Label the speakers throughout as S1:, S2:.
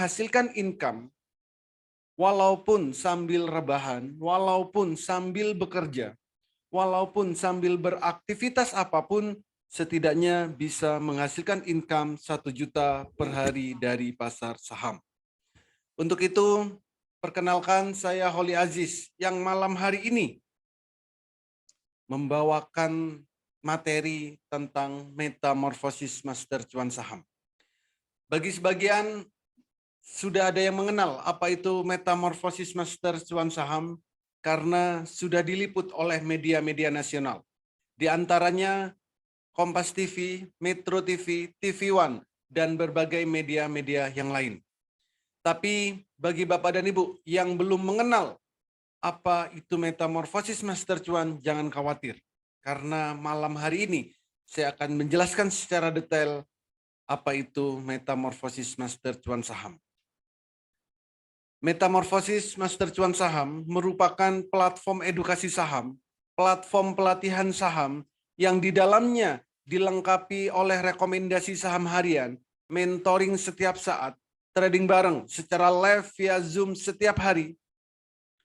S1: menghasilkan income, walaupun sambil rebahan, walaupun sambil bekerja, walaupun sambil beraktivitas apapun, setidaknya bisa menghasilkan income 1 juta per hari dari pasar saham. Untuk itu, perkenalkan saya Holly Aziz yang malam hari ini membawakan materi tentang metamorfosis master cuan saham. Bagi sebagian sudah ada yang mengenal apa itu metamorfosis master cuan saham karena sudah diliput oleh media-media nasional. Di antaranya Kompas TV, Metro TV, TV One, dan berbagai media-media yang lain. Tapi bagi Bapak dan Ibu yang belum mengenal apa itu metamorfosis master cuan, jangan khawatir. Karena malam hari ini saya akan menjelaskan secara detail apa itu metamorfosis master cuan saham. Metamorfosis Master Cuan Saham merupakan platform edukasi saham, platform pelatihan saham yang di dalamnya dilengkapi oleh rekomendasi saham harian, mentoring setiap saat, trading bareng secara live via Zoom setiap hari,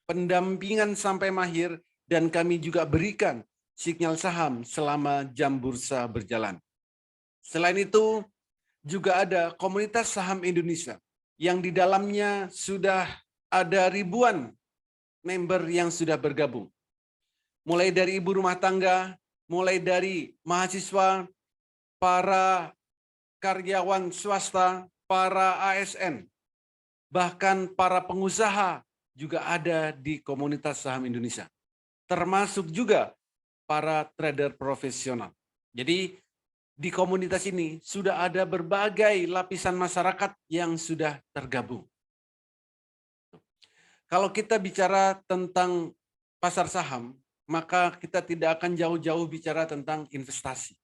S1: pendampingan sampai mahir, dan kami juga berikan sinyal saham selama jam bursa berjalan. Selain itu, juga ada komunitas saham Indonesia yang di dalamnya sudah ada ribuan member yang sudah bergabung. Mulai dari ibu rumah tangga, mulai dari mahasiswa, para karyawan swasta, para ASN, bahkan para pengusaha juga ada di komunitas saham Indonesia. Termasuk juga para trader profesional. Jadi di komunitas ini sudah ada berbagai lapisan masyarakat yang sudah tergabung. Kalau kita bicara tentang pasar saham, maka kita tidak akan jauh-jauh bicara tentang investasi.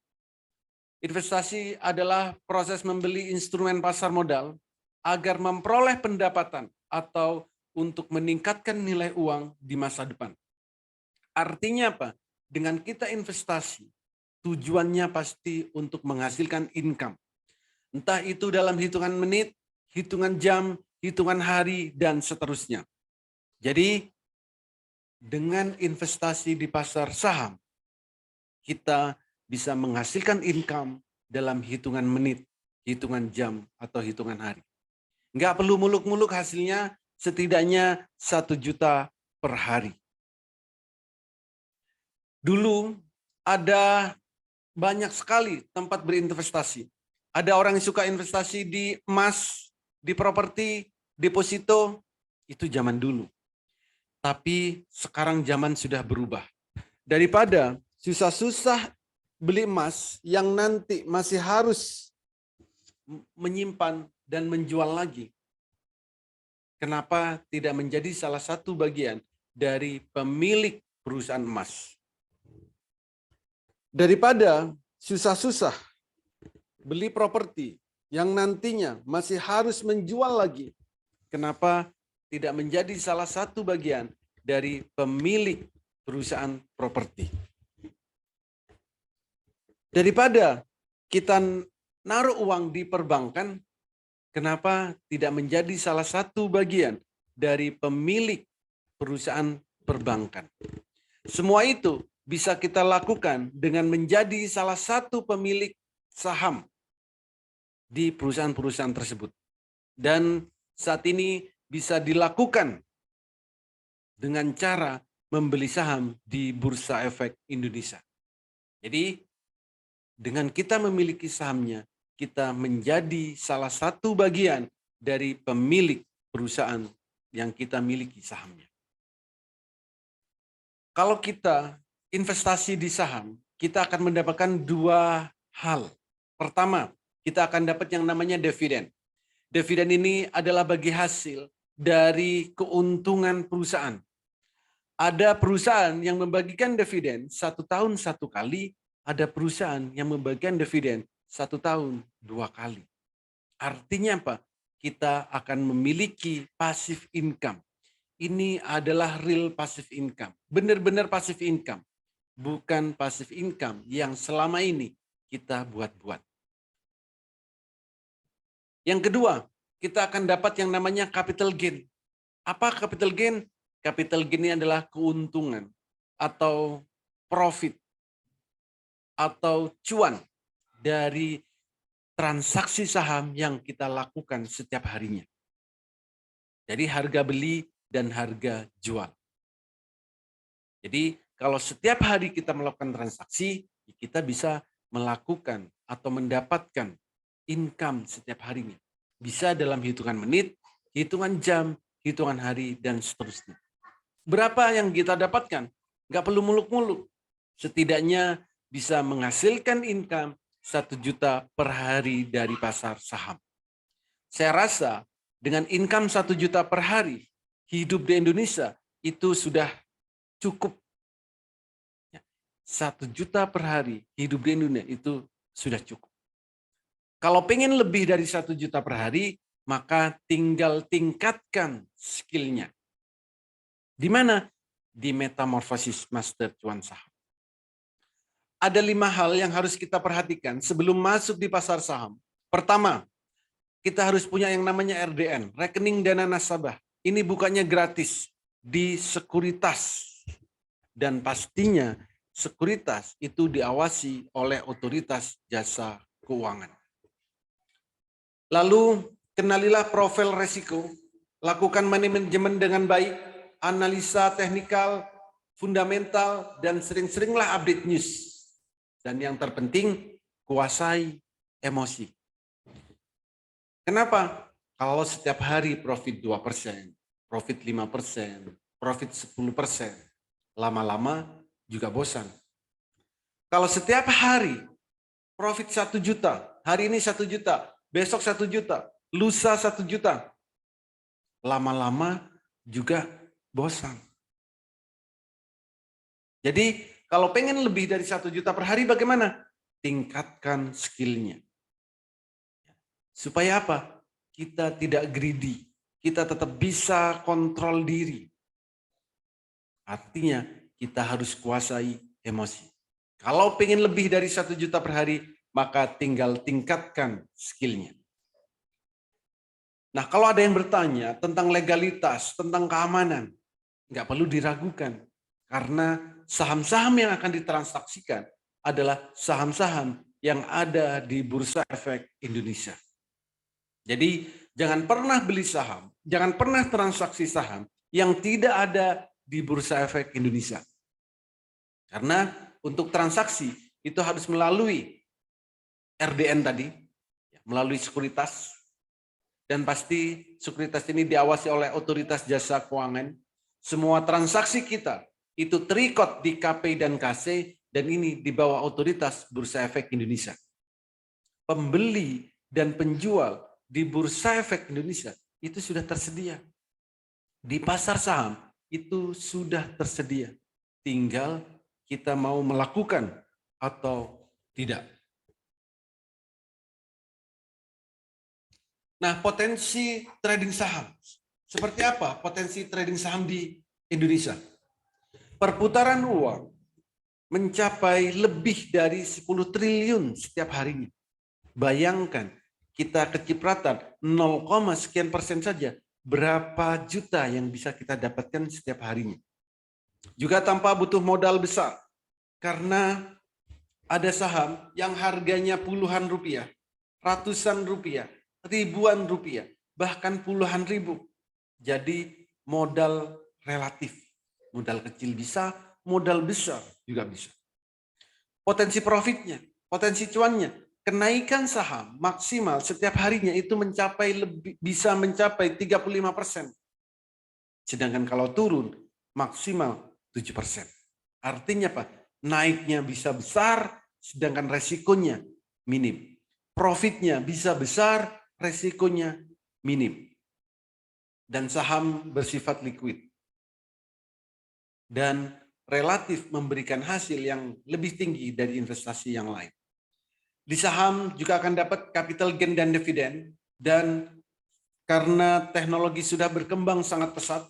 S1: Investasi adalah proses membeli instrumen pasar modal agar memperoleh pendapatan atau untuk meningkatkan nilai uang di masa depan. Artinya apa? Dengan kita investasi, tujuannya pasti untuk menghasilkan income. Entah itu dalam hitungan menit, hitungan jam, hitungan hari, dan seterusnya. Jadi, dengan investasi di pasar saham, kita bisa menghasilkan income dalam hitungan menit, hitungan jam, atau hitungan hari. Nggak perlu muluk-muluk hasilnya, setidaknya 1 juta per hari. Dulu ada banyak sekali tempat berinvestasi. Ada orang yang suka investasi di emas, di properti, deposito, itu zaman dulu. Tapi sekarang zaman sudah berubah. Daripada susah-susah beli emas yang nanti masih harus menyimpan dan menjual lagi. Kenapa tidak menjadi salah satu bagian dari pemilik perusahaan emas? Daripada susah-susah beli properti yang nantinya masih harus menjual lagi, kenapa tidak menjadi salah satu bagian dari pemilik perusahaan properti? Daripada kita naruh uang di perbankan, kenapa tidak menjadi salah satu bagian dari pemilik perusahaan perbankan? Semua itu bisa kita lakukan dengan menjadi salah satu pemilik saham di perusahaan-perusahaan tersebut. Dan saat ini bisa dilakukan dengan cara membeli saham di Bursa Efek Indonesia. Jadi dengan kita memiliki sahamnya, kita menjadi salah satu bagian dari pemilik perusahaan yang kita miliki sahamnya. Kalau kita investasi di saham, kita akan mendapatkan 2 hal. Pertama, kita akan dapat yang namanya dividen. Dividen ini adalah bagi hasil dari keuntungan perusahaan. Ada perusahaan yang membagikan dividen 1 tahun 1 kali, ada perusahaan yang membagikan dividen 1 tahun 2 kali. Artinya apa? Kita akan memiliki passive income. Ini adalah real passive income. Benar-benar passive income. Bukan passive income yang selama ini kita buat-buat. Yang kedua, kita akan dapat yang namanya capital gain. Apa capital gain? Capital gain ini adalah keuntungan atau profit atau cuan dari transaksi saham yang kita lakukan setiap harinya. Jadi harga beli dan harga jual. Jadi kalau setiap hari kita melakukan transaksi, kita bisa melakukan atau mendapatkan income setiap harinya. Bisa dalam hitungan menit, hitungan jam, hitungan hari, dan seterusnya. Berapa yang kita dapatkan? Nggak perlu muluk-muluk. Setidaknya bisa menghasilkan income 1 juta per hari dari pasar saham. Saya rasa dengan income 1 juta per hari, hidup di Indonesia itu sudah cukup. 1 juta per hari hidup di Indonesia itu sudah cukup. Kalau pengen lebih dari 1 juta per hari, maka tinggal tingkatkan skillnya. Di mana? Di Metamorfosis Master Cuan Saham. Ada 5 hal yang harus kita perhatikan sebelum masuk di pasar saham. Pertama, kita harus punya yang namanya RDN, rekening dana nasabah. Ini bukannya gratis di sekuritas. Dan pastinya sekuritas itu diawasi oleh otoritas jasa keuangan. Lalu, kenalilah profil resiko, lakukan manajemen dengan baik, analisa teknikal, fundamental, dan sering-seringlah update news. Dan yang terpenting, kuasai emosi. Kenapa? Kalau setiap hari profit 2%, profit 5%, profit 10%, lama-lama juga bosan. Kalau setiap hari profit 1 juta, hari ini 1 juta, besok 1 juta, lusa 1 juta, lama-lama juga bosan. Jadi kalau pengen lebih dari 1 juta per hari bagaimana? Tingkatkan skillnya. Supaya apa? Kita tidak greedy. Kita tetap bisa kontrol diri. Artinya kita harus kuasai emosi. Kalau pengen lebih dari 1 juta per hari, maka tinggal tingkatkan skillnya. Nah, kalau ada yang bertanya tentang legalitas, tentang keamanan, nggak perlu diragukan. Karena saham-saham yang akan ditransaksikan adalah saham-saham yang ada di Bursa Efek Indonesia. Jadi jangan pernah beli saham, jangan pernah transaksi saham yang tidak ada di Bursa Efek Indonesia. Karena untuk transaksi itu harus melalui RDN tadi, melalui sekuritas, dan pasti sekuritas ini diawasi oleh otoritas jasa keuangan. Semua transaksi kita itu terikat di KP dan KC, dan ini di bawah otoritas Bursa Efek Indonesia. Pembeli dan penjual di Bursa Efek Indonesia itu sudah tersedia. Di pasar saham itu sudah tersedia. Tinggal kita mau melakukan atau tidak. Nah, potensi trading saham. Seperti apa potensi trading saham di Indonesia? Perputaran uang mencapai lebih dari 10 triliun setiap harinya. Bayangkan, kita kecipratan 0, sekian persen saja, berapa juta yang bisa kita dapatkan setiap harinya. Juga tanpa butuh modal besar, karena ada saham yang harganya puluhan rupiah, ratusan rupiah, ribuan rupiah, bahkan puluhan ribu. Jadi modal relatif. Modal kecil bisa, modal besar juga bisa. Potensi profitnya, potensi cuannya, kenaikan saham maksimal setiap harinya itu bisa mencapai 35%. Sedangkan kalau turun maksimal 7%. Artinya apa? Naiknya bisa besar, sedangkan resikonya minim. Profitnya bisa besar, resikonya minim. Dan saham bersifat liquid. Dan relatif memberikan hasil yang lebih tinggi dari investasi yang lain. Di saham juga akan dapat capital gain dan dividen, dan karena teknologi sudah berkembang sangat pesat,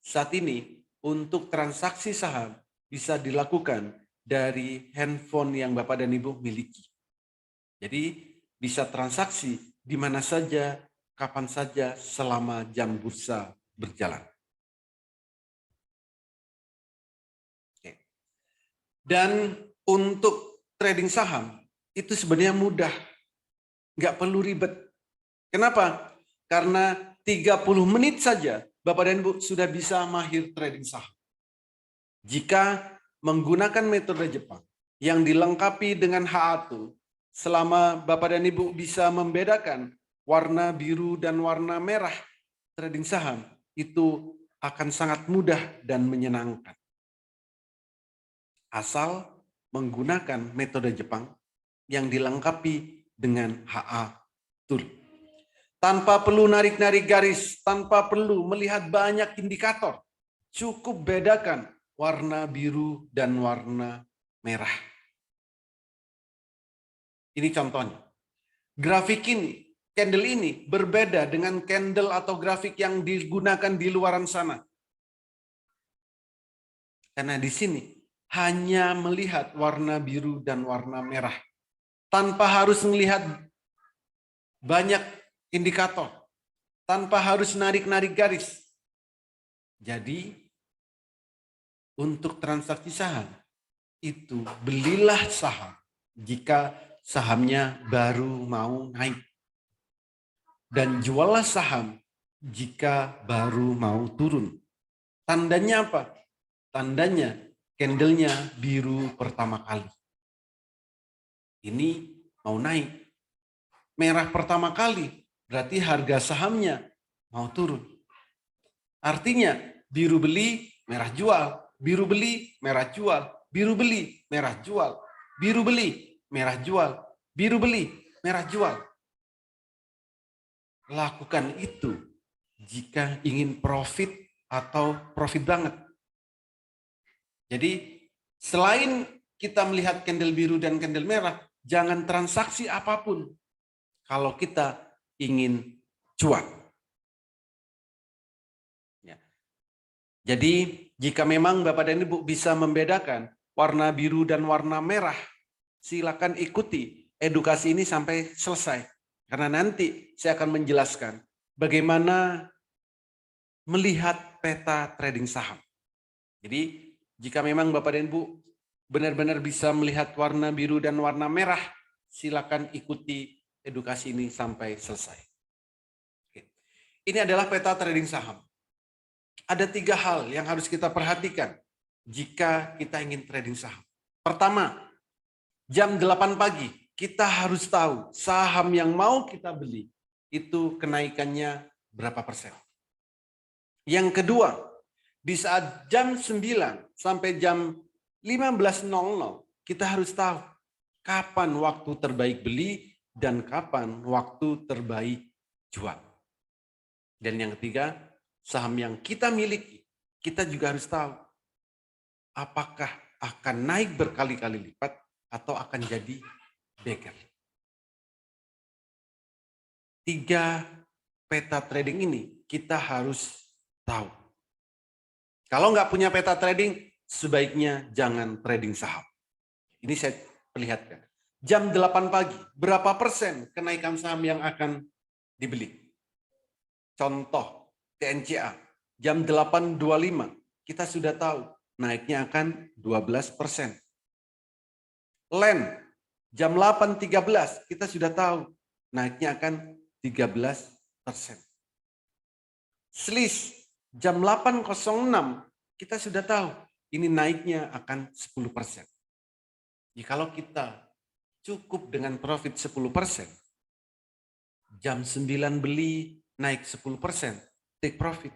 S1: saat ini untuk transaksi saham bisa dilakukan dari handphone yang Bapak dan Ibu miliki. Jadi bisa transaksi di mana saja, kapan saja selama jam bursa berjalan. Oke. Dan untuk trading saham itu sebenarnya mudah, nggak perlu ribet. Kenapa? Karena 30 menit saja Bapak dan Ibu sudah bisa mahir trading saham. Jika menggunakan metode Jepang yang dilengkapi dengan HA-Tool, selama Bapak dan Ibu bisa membedakan warna biru dan warna merah trading saham, itu akan sangat mudah dan menyenangkan. Asal menggunakan metode Jepang yang dilengkapi dengan HA-Tool. Tanpa perlu narik-narik garis, tanpa perlu melihat banyak indikator, cukup bedakan warna biru dan warna merah. Ini contohnya. Grafik ini, candle ini berbeda dengan candle atau grafik yang digunakan di luaran sana. Karena di sini hanya melihat warna biru dan warna merah. Tanpa harus melihat banyak indikator. Tanpa harus narik-narik garis. Jadi, untuk transaksi saham, itu belilah saham jika sahamnya baru mau naik. Dan juallah saham jika baru mau turun. Tandanya apa? Tandanya candlenya biru pertama kali. Ini mau naik. Merah pertama kali, berarti harga sahamnya mau turun. Artinya biru beli, merah jual. Biru beli, merah jual. Biru beli, merah jual. Biru beli, merah jual. Biru beli, merah jual. Lakukan itu jika ingin profit atau profit banget. Jadi selain kita melihat candle biru dan candle merah, jangan transaksi apapun kalau kita ingin cuan. Ya. Jadi jika memang Bapak dan Ibu bisa membedakan warna biru dan warna merah, silakan ikuti edukasi ini sampai selesai. Karena nanti saya akan menjelaskan bagaimana melihat peta trading saham. Jadi jika memang Bapak dan Ibu benar-benar bisa melihat warna biru dan warna merah, silakan ikuti edukasi ini sampai selesai. Oke. Ini adalah peta trading saham. Ada 3 hal yang harus kita perhatikan jika kita ingin trading saham. Pertama, jam 8 pagi kita harus tahu saham yang mau kita beli itu kenaikannya berapa persen. Yang kedua, di saat jam 9 sampai jam 15.00 kita harus tahu kapan waktu terbaik beli dan kapan waktu terbaik jual. Dan yang ketiga, saham yang kita miliki, kita juga harus tahu apakah akan naik berkali-kali lipat atau akan jadi beggar. 3 peta trading ini kita harus tahu. Kalau nggak punya peta trading, sebaiknya jangan trading saham. Ini saya perlihatkan. Jam 8 pagi, berapa persen kenaikan saham yang akan dibeli? Contoh, TNCA, jam 8.25, kita sudah tahu naiknya akan 12%. LEN, jam 8.13, kita sudah tahu naiknya akan 13%. SLIS, jam 8.06, kita sudah tahu ini naiknya akan 10%. Jikalau kita cukup dengan profit 10%, jam 9 beli naik 10%, take profit.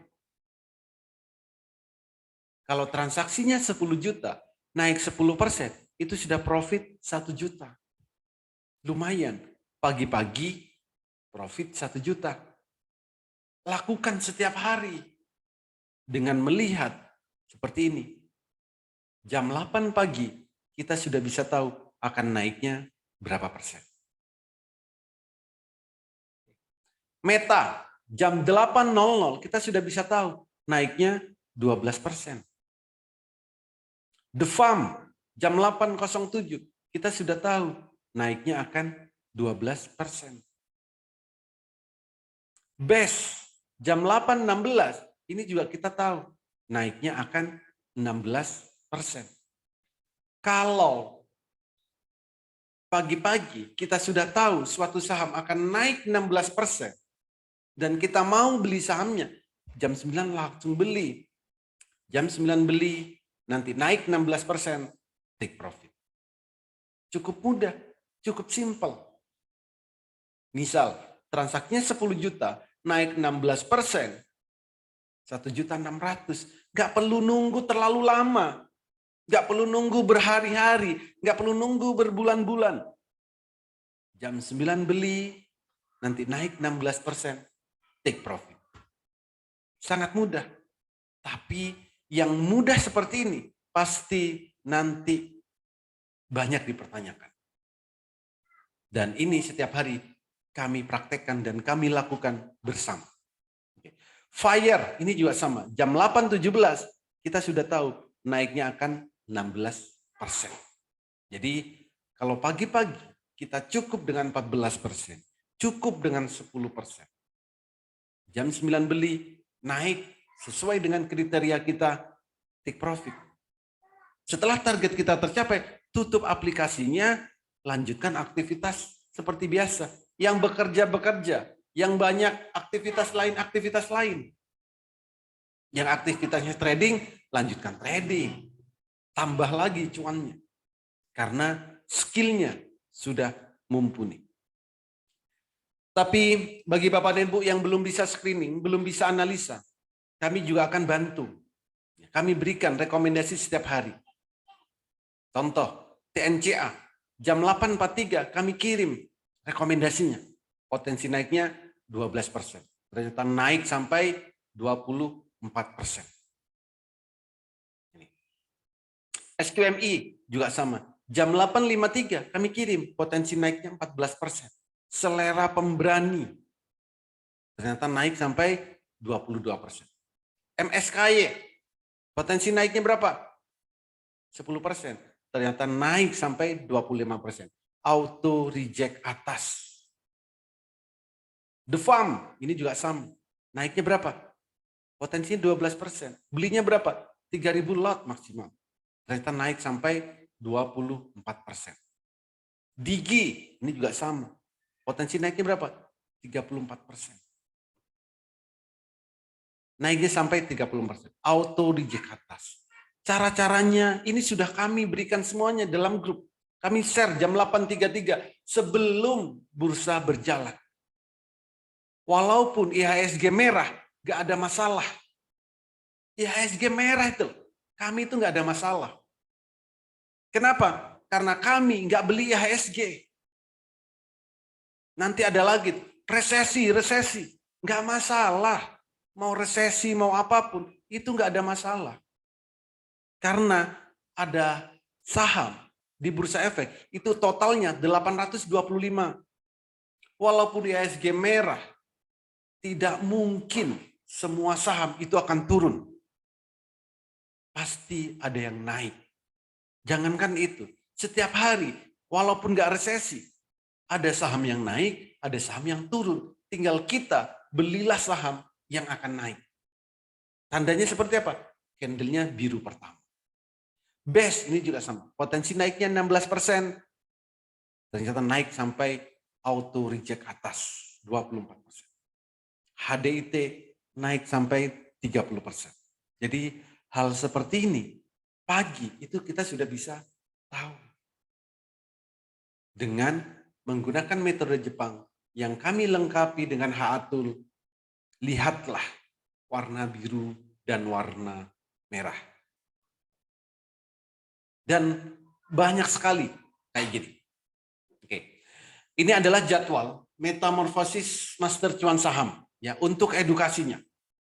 S1: Kalau transaksinya 10 juta, naik 10%, itu sudah profit 1 juta. Lumayan, pagi-pagi profit 1 juta. Lakukan setiap hari dengan melihat seperti ini. Jam 8 pagi, kita sudah bisa tahu akan naiknya berapa persen. Meta, jam 8.00 kita sudah bisa tahu naiknya 12%. The Farm, jam 8.07 kita sudah tahu naiknya akan 12%. Best jam 8.16 ini juga kita tahu naiknya akan 16%. Kalau pagi-pagi kita sudah tahu suatu saham akan naik 16% dan kita mau beli sahamnya, jam 9 langsung beli. Jam 9 beli, nanti naik 16%, take profit. Cukup mudah, cukup simpel. Misal, transaksinya 10 juta, naik 16%, 1.600.000. Nggak perlu nunggu terlalu lama. Nggak perlu nunggu berhari-hari, nggak perlu nunggu berbulan-bulan. Jam 9 beli, nanti naik 16%, take profit. Sangat mudah. Tapi yang mudah seperti ini, pasti nanti banyak dipertanyakan. Dan ini setiap hari kami praktekkan dan kami lakukan bersama. Fire, ini juga sama. Jam 8.17, kita sudah tahu naiknya akan 16%. Jadi kalau pagi-pagi kita cukup dengan 14%, cukup dengan 10%. Jam 9 beli, naik sesuai dengan kriteria kita, take profit. Setelah target kita tercapai, tutup aplikasinya, lanjutkan aktivitas seperti biasa. Yang bekerja, yang banyak aktivitas lain. Yang aktivitasnya trading, lanjutkan trading. Tambah lagi cuannya. Karena skillnya sudah mumpuni. Tapi bagi Bapak dan Ibu yang belum bisa screening, belum bisa analisa, kami juga akan bantu. Kami berikan rekomendasi setiap hari. Contoh, TNCA, jam 8.43 kami kirim rekomendasinya. Potensi naiknya 12%. Ternyata naik sampai 24%. SQMI juga sama. Jam 8.53 kami kirim potensi naiknya 14%. Selera pemberani. Ternyata naik sampai 22%. MSKY, potensi naiknya berapa? 10%. Ternyata naik sampai 25%. Auto reject atas. The Farm, ini juga sama. Naiknya berapa? Potensinya 12%. Belinya berapa? 3.000 lot maksimal. Ternyata naik sampai 24%. Digi, ini juga sama. Potensi naiknya berapa? 34%. Naiknya sampai 30%. Auto reject atas. Cara-caranya ini sudah kami berikan semuanya dalam grup. Kami share jam 8.33 sebelum bursa berjalan. Walaupun IHSG merah, gak ada masalah. IHSG merah itu, kami itu gak ada masalah. Kenapa? Karena kami nggak beli IHSG. Nanti ada lagi resesi. Nggak masalah. Mau resesi, mau apapun, itu nggak ada masalah. Karena ada saham di Bursa Efek, itu totalnya 825. Walaupun IHSG merah, tidak mungkin semua saham itu akan turun. Pasti ada yang naik. Jangankan itu, setiap hari, walaupun nggak resesi, ada saham yang naik, ada saham yang turun. Tinggal kita belilah saham yang akan naik. Tandanya seperti apa? Candle-nya biru pertama. Best ini juga sama. Potensi naiknya 16%. Ternyata naik sampai auto reject atas 24%. HDIT naik sampai 30%. Jadi hal seperti ini pagi itu kita sudah bisa tahu. Dengan menggunakan metode Jepang yang kami lengkapi dengan Haatul, lihatlah warna biru dan warna merah. Dan banyak sekali kayak gini. Oke. Ini adalah jadwal metamorfosis master cuan saham ya untuk edukasinya.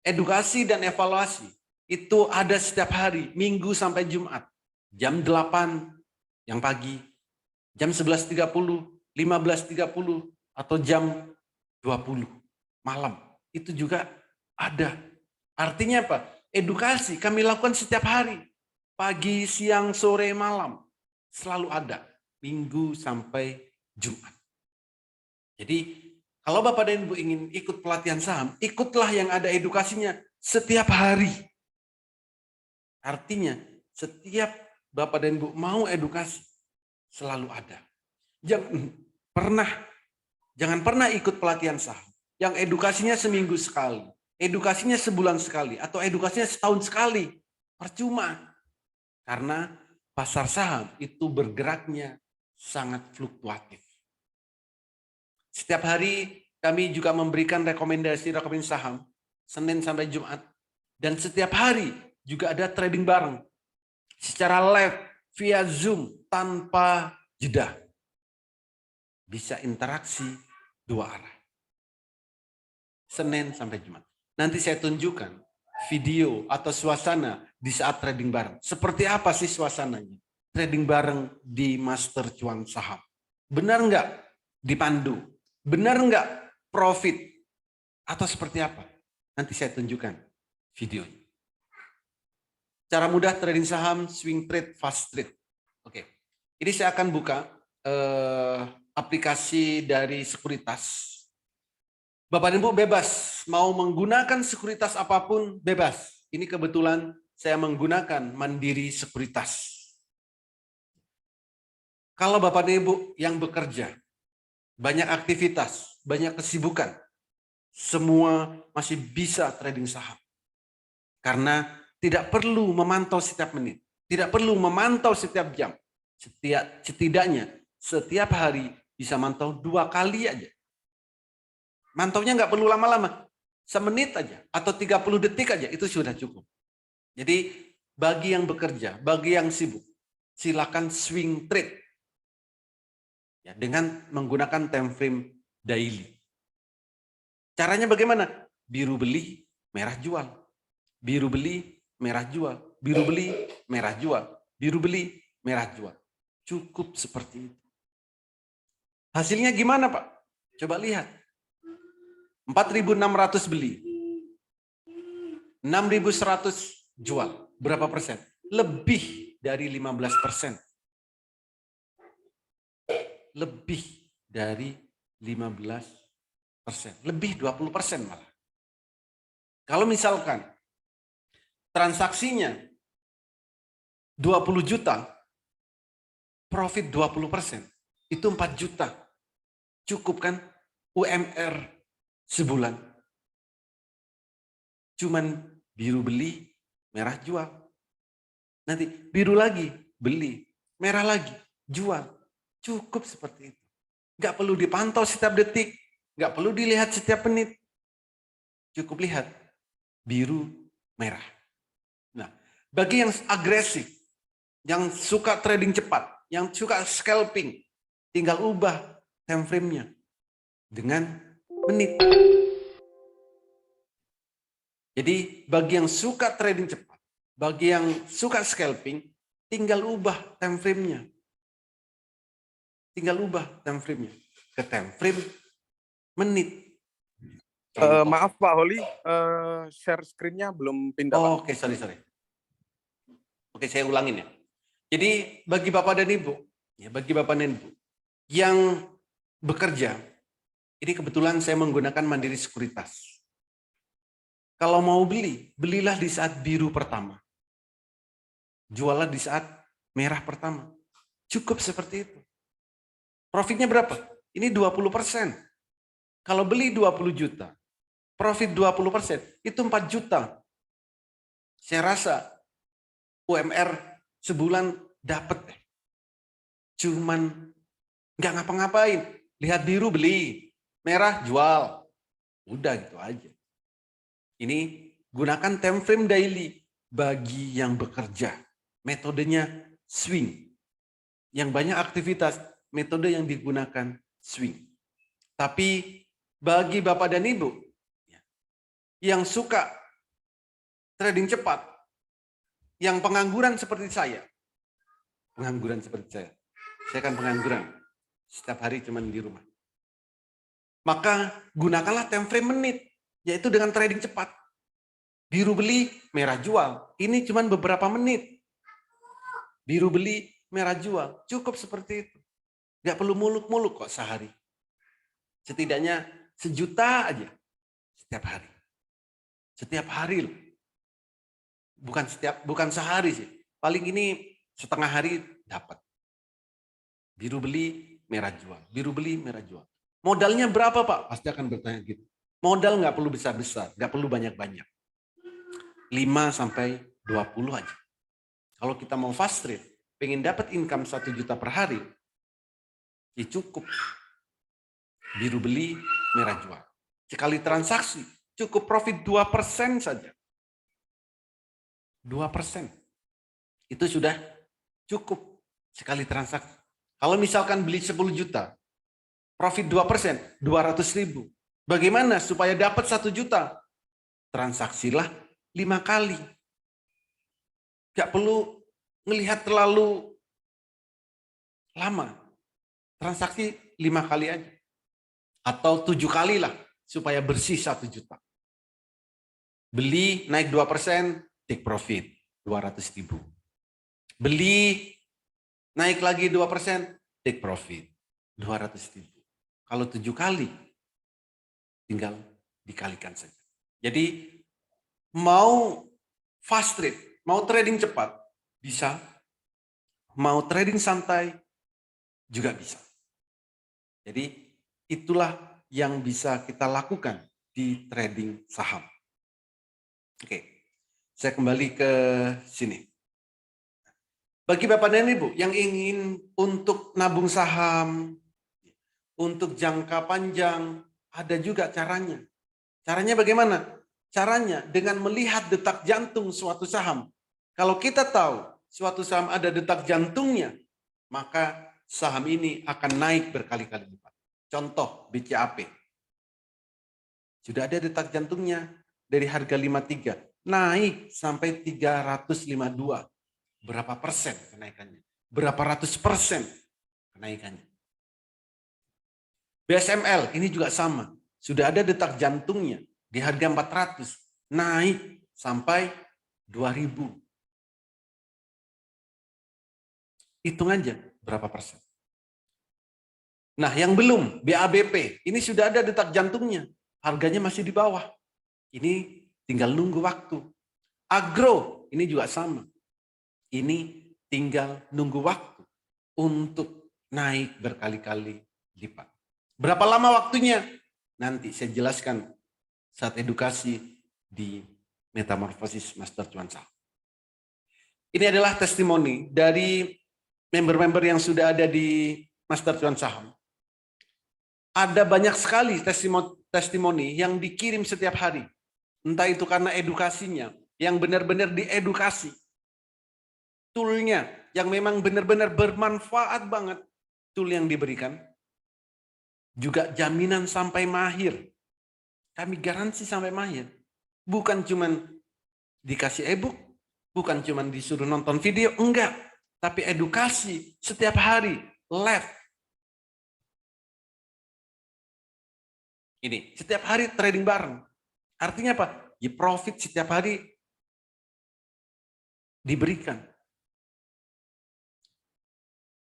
S1: Edukasi dan evaluasi itu ada setiap hari, Minggu sampai Jumat. Jam 8 yang pagi, jam 11.30, 15.30, atau jam 20 malam. Itu juga ada. Artinya apa? Edukasi kami lakukan setiap hari. Pagi, siang, sore, malam. Selalu ada. Minggu sampai Jumat. Jadi Kalau Bapak dan Ibu ingin ikut pelatihan saham, ikutlah yang ada edukasinya setiap hari. Artinya, setiap Bapak dan Ibu mau edukasi, selalu ada. Jangan pernah ikut pelatihan saham yang edukasinya seminggu sekali, edukasinya sebulan sekali, atau edukasinya setahun sekali. Percuma. Karena pasar saham itu bergeraknya sangat fluktuatif. Setiap hari kami juga memberikan rekomendasi saham, Senin sampai Jumat. Dan setiap hari juga ada trading bareng. Secara live, via Zoom, tanpa jeda. Bisa interaksi dua arah. Senin sampai Jumat. Nanti saya tunjukkan video atau suasana di saat trading bareng. Seperti apa sih suasananya? Trading bareng di Master Cuan Saham. Benar nggak dipandu? Benar nggak profit? Atau seperti apa? Nanti saya tunjukkan videonya. Cara mudah trading saham, swing trade, fast trade. Oke, ini saya akan buka aplikasi dari sekuritas. Bapak dan Ibu bebas, mau menggunakan sekuritas apapun bebas. Ini kebetulan saya menggunakan Mandiri Sekuritas. Kalau Bapak dan Ibu yang bekerja, banyak aktivitas, banyak kesibukan, semua masih bisa trading saham. Karena tidak perlu memantau setiap menit, tidak perlu memantau setiap jam. Setidaknya setiap hari bisa mantau 2 kali aja. Mantaunya nggak perlu lama-lama, semenit aja atau 30 detik aja itu sudah cukup. Jadi bagi yang bekerja, bagi yang sibuk, silakan swing trade ya, dengan menggunakan time frame daily. Caranya bagaimana? Biru beli, merah jual. Biru beli, merah jual. Biru beli, merah jual. Biru beli, merah jual. Cukup seperti itu. Hasilnya gimana, Pak? Coba lihat. 4.600 beli. 6.100 jual. Berapa persen? Lebih dari 15%. Lebih dari 15%. Lebih 20% malah. Kalau misalkan transaksinya 20 juta, profit 20%, itu 4 juta. Cukup kan UMR sebulan? Cuman biru beli, merah jual. Nanti biru lagi, beli. Merah lagi, jual. Cukup seperti itu. Nggak perlu dipantau setiap detik. Nggak perlu dilihat setiap menit. Cukup lihat biru, merah. Nah, bagi yang agresif, yang suka trading cepat, yang suka scalping, tinggal ubah time frame-nya dengan menit. Jadi bagi yang suka trading cepat, bagi yang suka scalping, tinggal ubah time frame-nya. Tinggal ubah time frame-nya ke time frame menit.
S2: Maaf Pak Holi, share screen-nya belum pindah Pak.
S1: Oke, sorry. Oke, saya ulangin ya. Jadi bagi Bapak dan Ibu, yang bekerja, ini kebetulan saya menggunakan Mandiri Sekuritas. Kalau mau beli, belilah di saat biru pertama. Jualah di saat merah pertama. Cukup seperti itu. Profitnya berapa? Ini 20%. Kalau beli 20 juta, profit 20%, itu 4 juta. Saya rasa UMR sebulan dapat. Cuman nggak ngapa-ngapain. Lihat biru beli, merah jual. Udah gitu aja. Ini gunakan time frame daily bagi yang bekerja. Metodenya swing. Yang banyak aktivitas, metode yang digunakan swing. Tapi bagi Bapak dan Ibu yang suka trading cepat, yang pengangguran seperti saya kan pengangguran, setiap hari cuma di rumah. Maka gunakanlah time frame menit, yaitu dengan trading cepat. Biru beli, merah jual. Ini cuma beberapa menit. Biru beli, merah jual. Cukup seperti itu. Nggak perlu muluk-muluk kok sehari. Setidaknya 1 juta aja setiap hari. Setiap hari loh. Bukan sehari sih. Paling ini setengah hari dapat. Biru beli, merah jual. Biru beli, merah jual. Modalnya berapa, Pak? Pasti akan bertanya gitu. Modal nggak perlu besar-besar, nggak perlu banyak-banyak. 5 sampai 20 aja. Kalau kita mau fast trade, pengen dapat income 1 juta per hari, ya cukup. Biru beli, merah jual. Sekali transaksi, cukup profit 2% saja. 2%. Itu sudah cukup sekali transaksi. Kalau misalkan beli 10 juta, profit 2%, 200.000. Bagaimana supaya dapat 1 juta? Transaksilah 5 kali. Gak perlu melihat terlalu lama. Transaksi 5 kali aja. Atau 7 kali lah, supaya bersih 1 juta. Beli naik 2%, take profit 200.000. Beli naik lagi 2%, take profit 200.000. Kalau 7 kali, tinggal dikalikan saja. Jadi mau fast trade, mau trading cepat, bisa. Mau trading santai, juga bisa. Jadi itulah yang bisa kita lakukan di trading saham. Oke, saya kembali ke sini. Bagi Bapak dan Ibu yang ingin untuk nabung saham, untuk jangka panjang, ada juga caranya. Caranya bagaimana? Caranya dengan melihat detak jantung suatu saham. Kalau kita tahu suatu saham ada detak jantungnya, maka saham ini akan naik berkali-kali lipat. Contoh BCAP. Sudah ada detak jantungnya dari harga 53 naik sampai 352. Berapa persen kenaikannya? Berapa ratus persen kenaikannya? BSML ini juga sama. Sudah ada detak jantungnya di harga 400 naik sampai 2000. Hitung aja berapa persen. Nah, yang belum BABP ini sudah ada detak jantungnya. Harganya masih di bawah. Ini tinggal nunggu waktu. Agro ini juga sama. Ini tinggal nunggu waktu untuk naik berkali-kali lipat. Berapa lama waktunya? Nanti saya jelaskan saat edukasi di Metamorfosis Master Cuan Saham. Ini adalah testimoni dari member-member yang sudah ada di Master Cuan Saham. Ada banyak sekali testimoni yang dikirim setiap hari. Entah itu karena edukasinya, yang benar-benar diedukasi. Toolnya yang memang benar-benar bermanfaat banget, tool yang diberikan. Juga jaminan sampai mahir. Kami garansi sampai mahir. Bukan cuman dikasih e-book, bukan cuman disuruh nonton video, enggak. Tapi edukasi setiap hari, live. Ini, setiap hari trading bareng. Artinya apa? Ya profit setiap hari diberikan.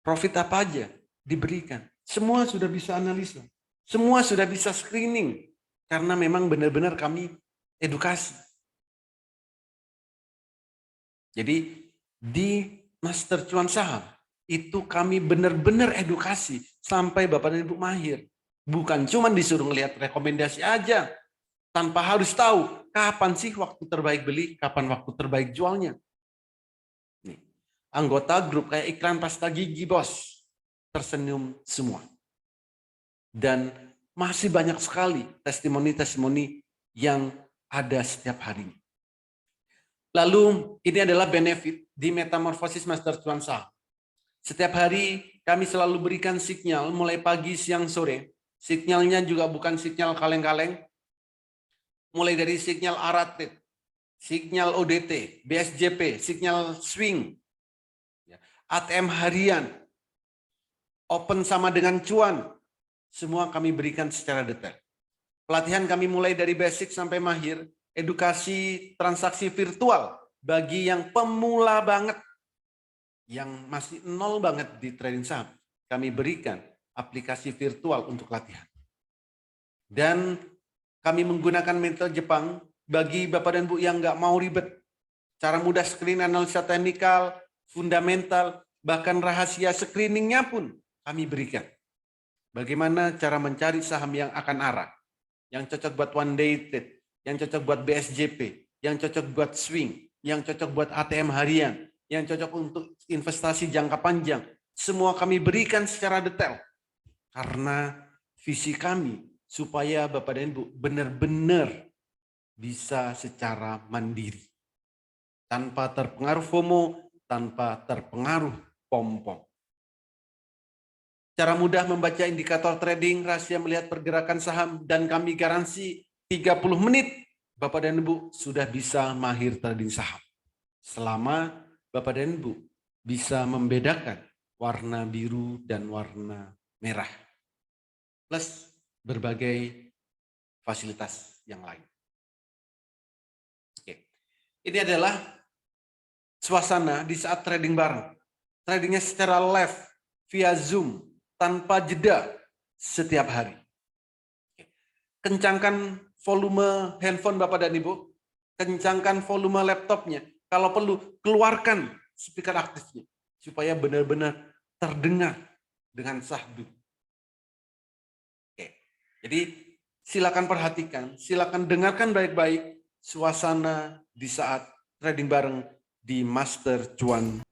S1: Profit apa aja diberikan. Semua sudah bisa analisa. Semua sudah bisa screening. Karena memang benar-benar kami edukasi. Jadi di Master Cuan Saham itu kami benar-benar edukasi sampai Bapak dan Ibu mahir. Bukan cuma disuruh ngelihat rekomendasi aja. Tanpa harus tahu kapan sih waktu terbaik beli, kapan waktu terbaik jualnya. Nih, anggota grup kayak iklan pasta gigi bos, tersenyum semua. Dan masih banyak sekali testimoni-testimoni yang ada setiap hari. Lalu ini adalah benefit di Metamorfosis Master Cuan Saham. Setiap hari kami selalu berikan sinyal mulai pagi, siang, sore. Sinyalnya juga bukan sinyal kaleng-kaleng. Mulai dari sinyal ARATRADE, sinyal ODT, BSJP, sinyal swing, ATM harian, open sama dengan cuan. Semua kami berikan secara detail. Pelatihan kami mulai dari basic sampai mahir. Edukasi transaksi virtual bagi yang pemula banget, yang masih nol banget di trading saham, kami berikan aplikasi virtual untuk latihan. Dan kami menggunakan metode Jepang bagi Bapak dan Bu yang nggak mau ribet. Cara mudah screen analisa teknikal, fundamental, bahkan rahasia screeningnya pun kami berikan. Bagaimana cara mencari saham yang akan arah, yang cocok buat one day trade, yang cocok buat BSJP, yang cocok buat swing, yang cocok buat ATM harian, yang cocok untuk investasi jangka panjang. Semua kami berikan secara detail. Karena visi kami supaya Bapak dan Ibu benar-benar bisa secara mandiri. Tanpa terpengaruh FOMO, tanpa terpengaruh pom-pom. Cara mudah membaca indikator trading, rahasia melihat pergerakan saham, dan kami garansi 30 menit Bapak dan Ibu sudah bisa mahir trading saham. Selama Bapak dan Ibu bisa membedakan warna biru dan warna merah. Plus berbagai fasilitas yang lain. Oke. Ini adalah suasana di saat trading bareng. Tradingnya secara live, via Zoom, tanpa jeda setiap hari. Kencangkan volume handphone Bapak dan Ibu, kencangkan volume laptopnya. Kalau perlu, keluarkan speaker aktifnya supaya benar-benar terdengar dengan sahdu. Oke. Jadi silakan perhatikan, silakan dengarkan baik-baik suasana di saat trading bareng di Master Cuan.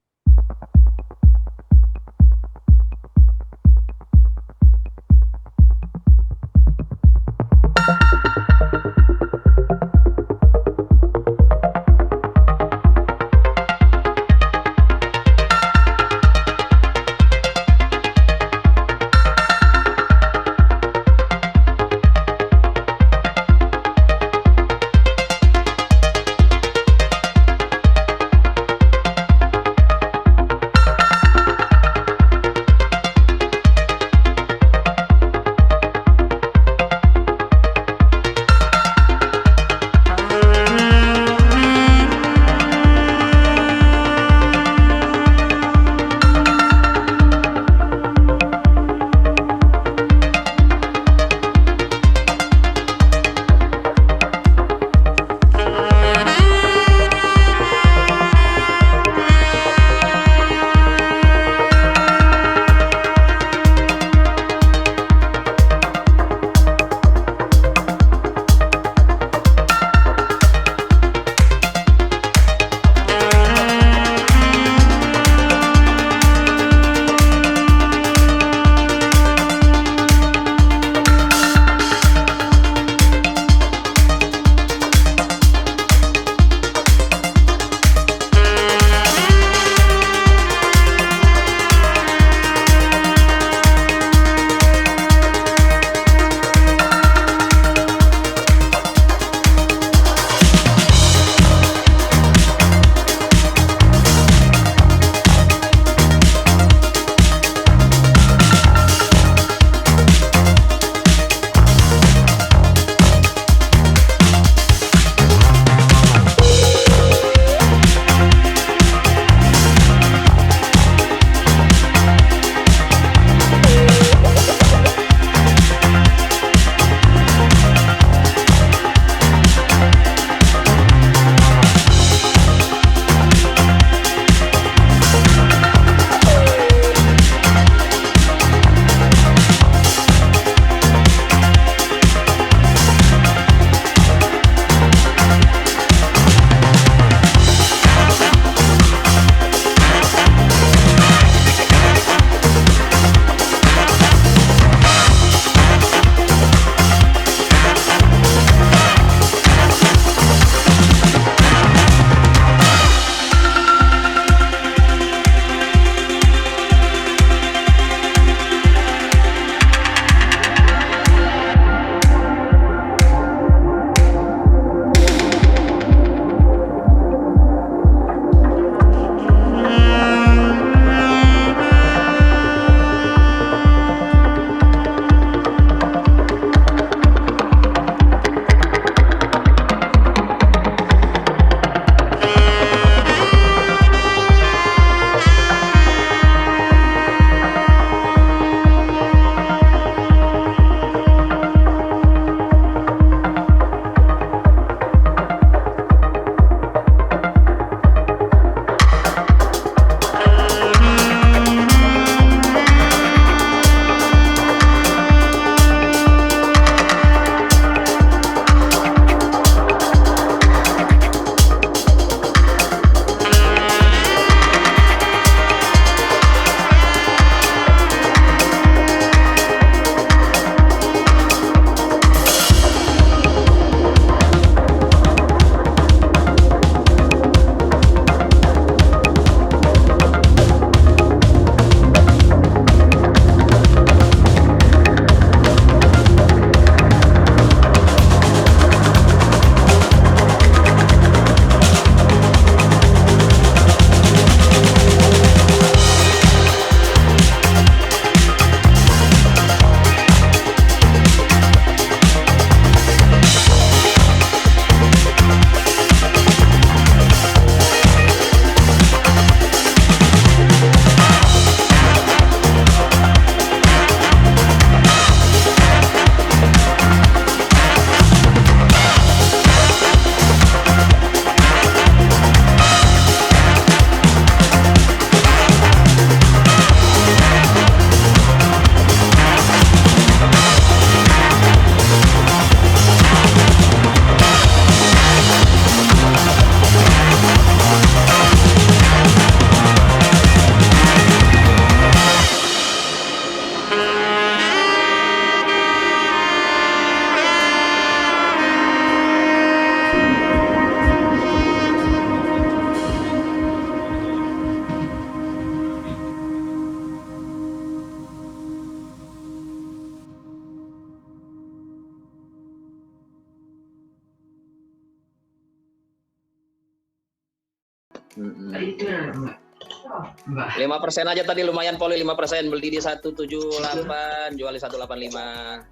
S3: 5% aja tadi lumayan Poli, 5%. Beli di 178, jual di 185.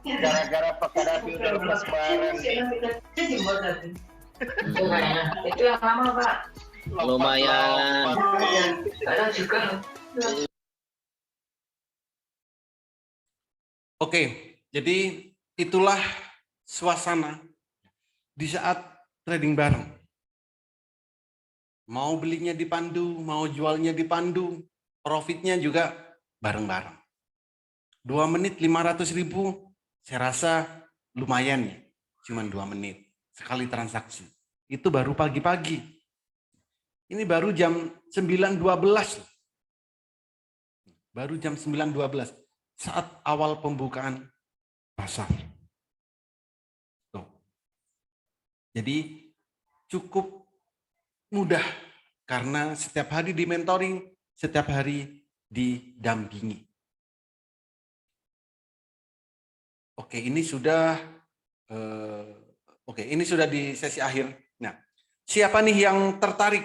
S4: Ini gara-gara Pakadapi udah lepas barang nih.
S5: Itu yang lama Pak.
S3: Lumayan.
S5: Kadang juga.
S1: Oke, jadi itulah suasana di saat trading bareng. Mau belinya dipandu, mau jualnya dipandu, profitnya juga bareng-bareng. 2 menit 500.000, saya rasa lumayan ya, cuman 2 menit sekali transaksi. Itu baru pagi-pagi. Ini baru jam 9.12. Baru jam 9.12 saat awal pembukaan pasar. Tuh. Jadi cukup mudah karena setiap hari di mentoring, setiap hari didampingi. Oke, ini sudah di sesi akhir. Nah, siapa nih yang tertarik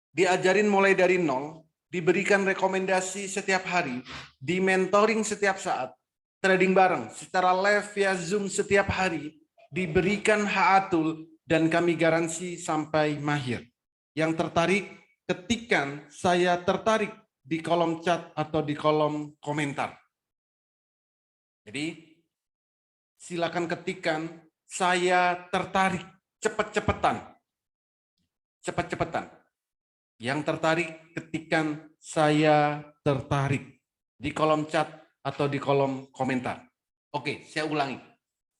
S1: diajarin mulai dari nol, diberikan rekomendasi setiap hari, di mentoring setiap saat, trading bareng secara live via Zoom setiap hari, diberikan haatul dan kami garansi sampai mahir. Yang tertarik, ketikkan saya tertarik di kolom chat atau di kolom komentar. Jadi silakan ketikkan saya tertarik, cepet-cepetan. Cepet-cepetan. Yang tertarik, ketikkan saya tertarik di kolom chat atau di kolom komentar. Oke, saya ulangi.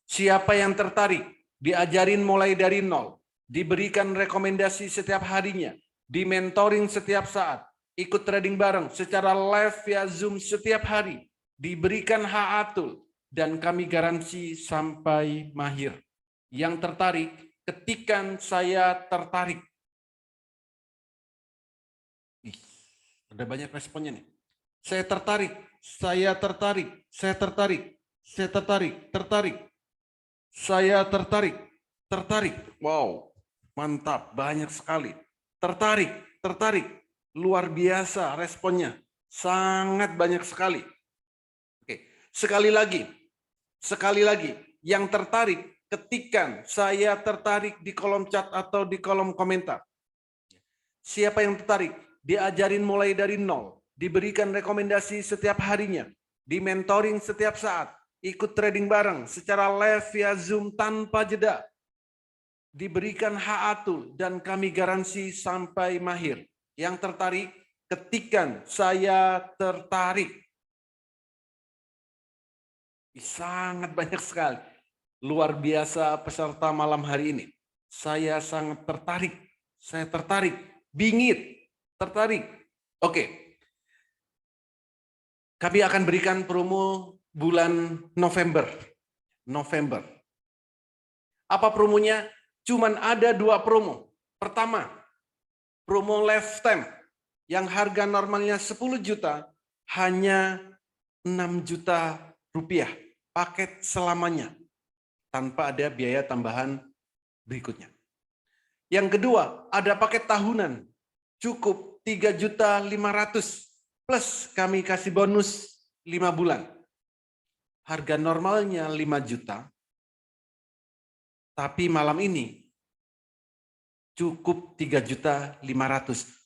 S1: Siapa yang tertarik, diajarin mulai dari nol, diberikan rekomendasi setiap harinya, di mentoring setiap saat, ikut trading bareng secara live via Zoom setiap hari, diberikan haatul, dan kami garansi sampai mahir. Yang tertarik, ketikkan saya tertarik. Ada banyak responnya nih. Saya tertarik, saya tertarik, saya tertarik, saya tertarik, tertarik. Saya tertarik, tertarik. Wow, mantap, banyak sekali. Tertarik, tertarik. Luar biasa responnya. Sangat banyak sekali. Oke, sekali lagi. Yang tertarik, ketikkan saya tertarik di kolom chat atau di kolom komentar. Siapa yang tertarik? Diajarin mulai dari nol, diberikan rekomendasi setiap harinya, di mentoring setiap saat, ikut trading bareng secara live via Zoom tanpa jeda, diberikan haatul dan kami garansi sampai mahir. Yang tertarik, ketikkan saya tertarik. Sangat banyak sekali. Luar biasa peserta malam hari ini. Saya sangat tertarik. Saya tertarik. Bingit. Tertarik. Oke. Kami akan berikan promo bulan November. Apa promonya? Cuman ada 2 promo. Pertama, promo lifetime yang harga normalnya 10 juta hanya 6 juta rupiah. Paket selamanya tanpa ada biaya tambahan berikutnya. Yang kedua, ada paket tahunan cukup 3.500.000 plus kami kasih bonus 5 bulan. Harga normalnya 5 juta. Tapi malam ini cukup 3.500.000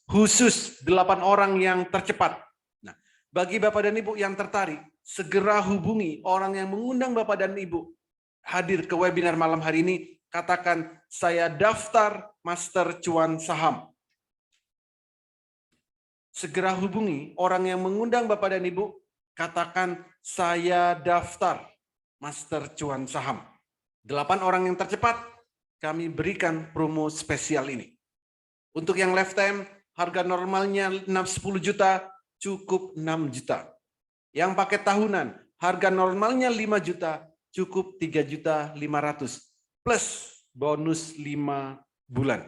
S1: khusus 8 orang yang tercepat. Nah, bagi Bapak dan Ibu yang tertarik, segera hubungi orang yang mengundang Bapak dan Ibu hadir ke webinar malam hari ini. Katakan saya daftar Master Cuan Saham. Segera hubungi orang yang mengundang Bapak dan Ibu. Katakan saya daftar Master Cuan Saham. 8 orang yang tercepat kami berikan promo spesial ini. Untuk yang lifetime harga normalnya 10 juta cukup 6 juta. Yang paket tahunan harga normalnya 5 juta cukup 3.500.000 plus bonus 5 bulan.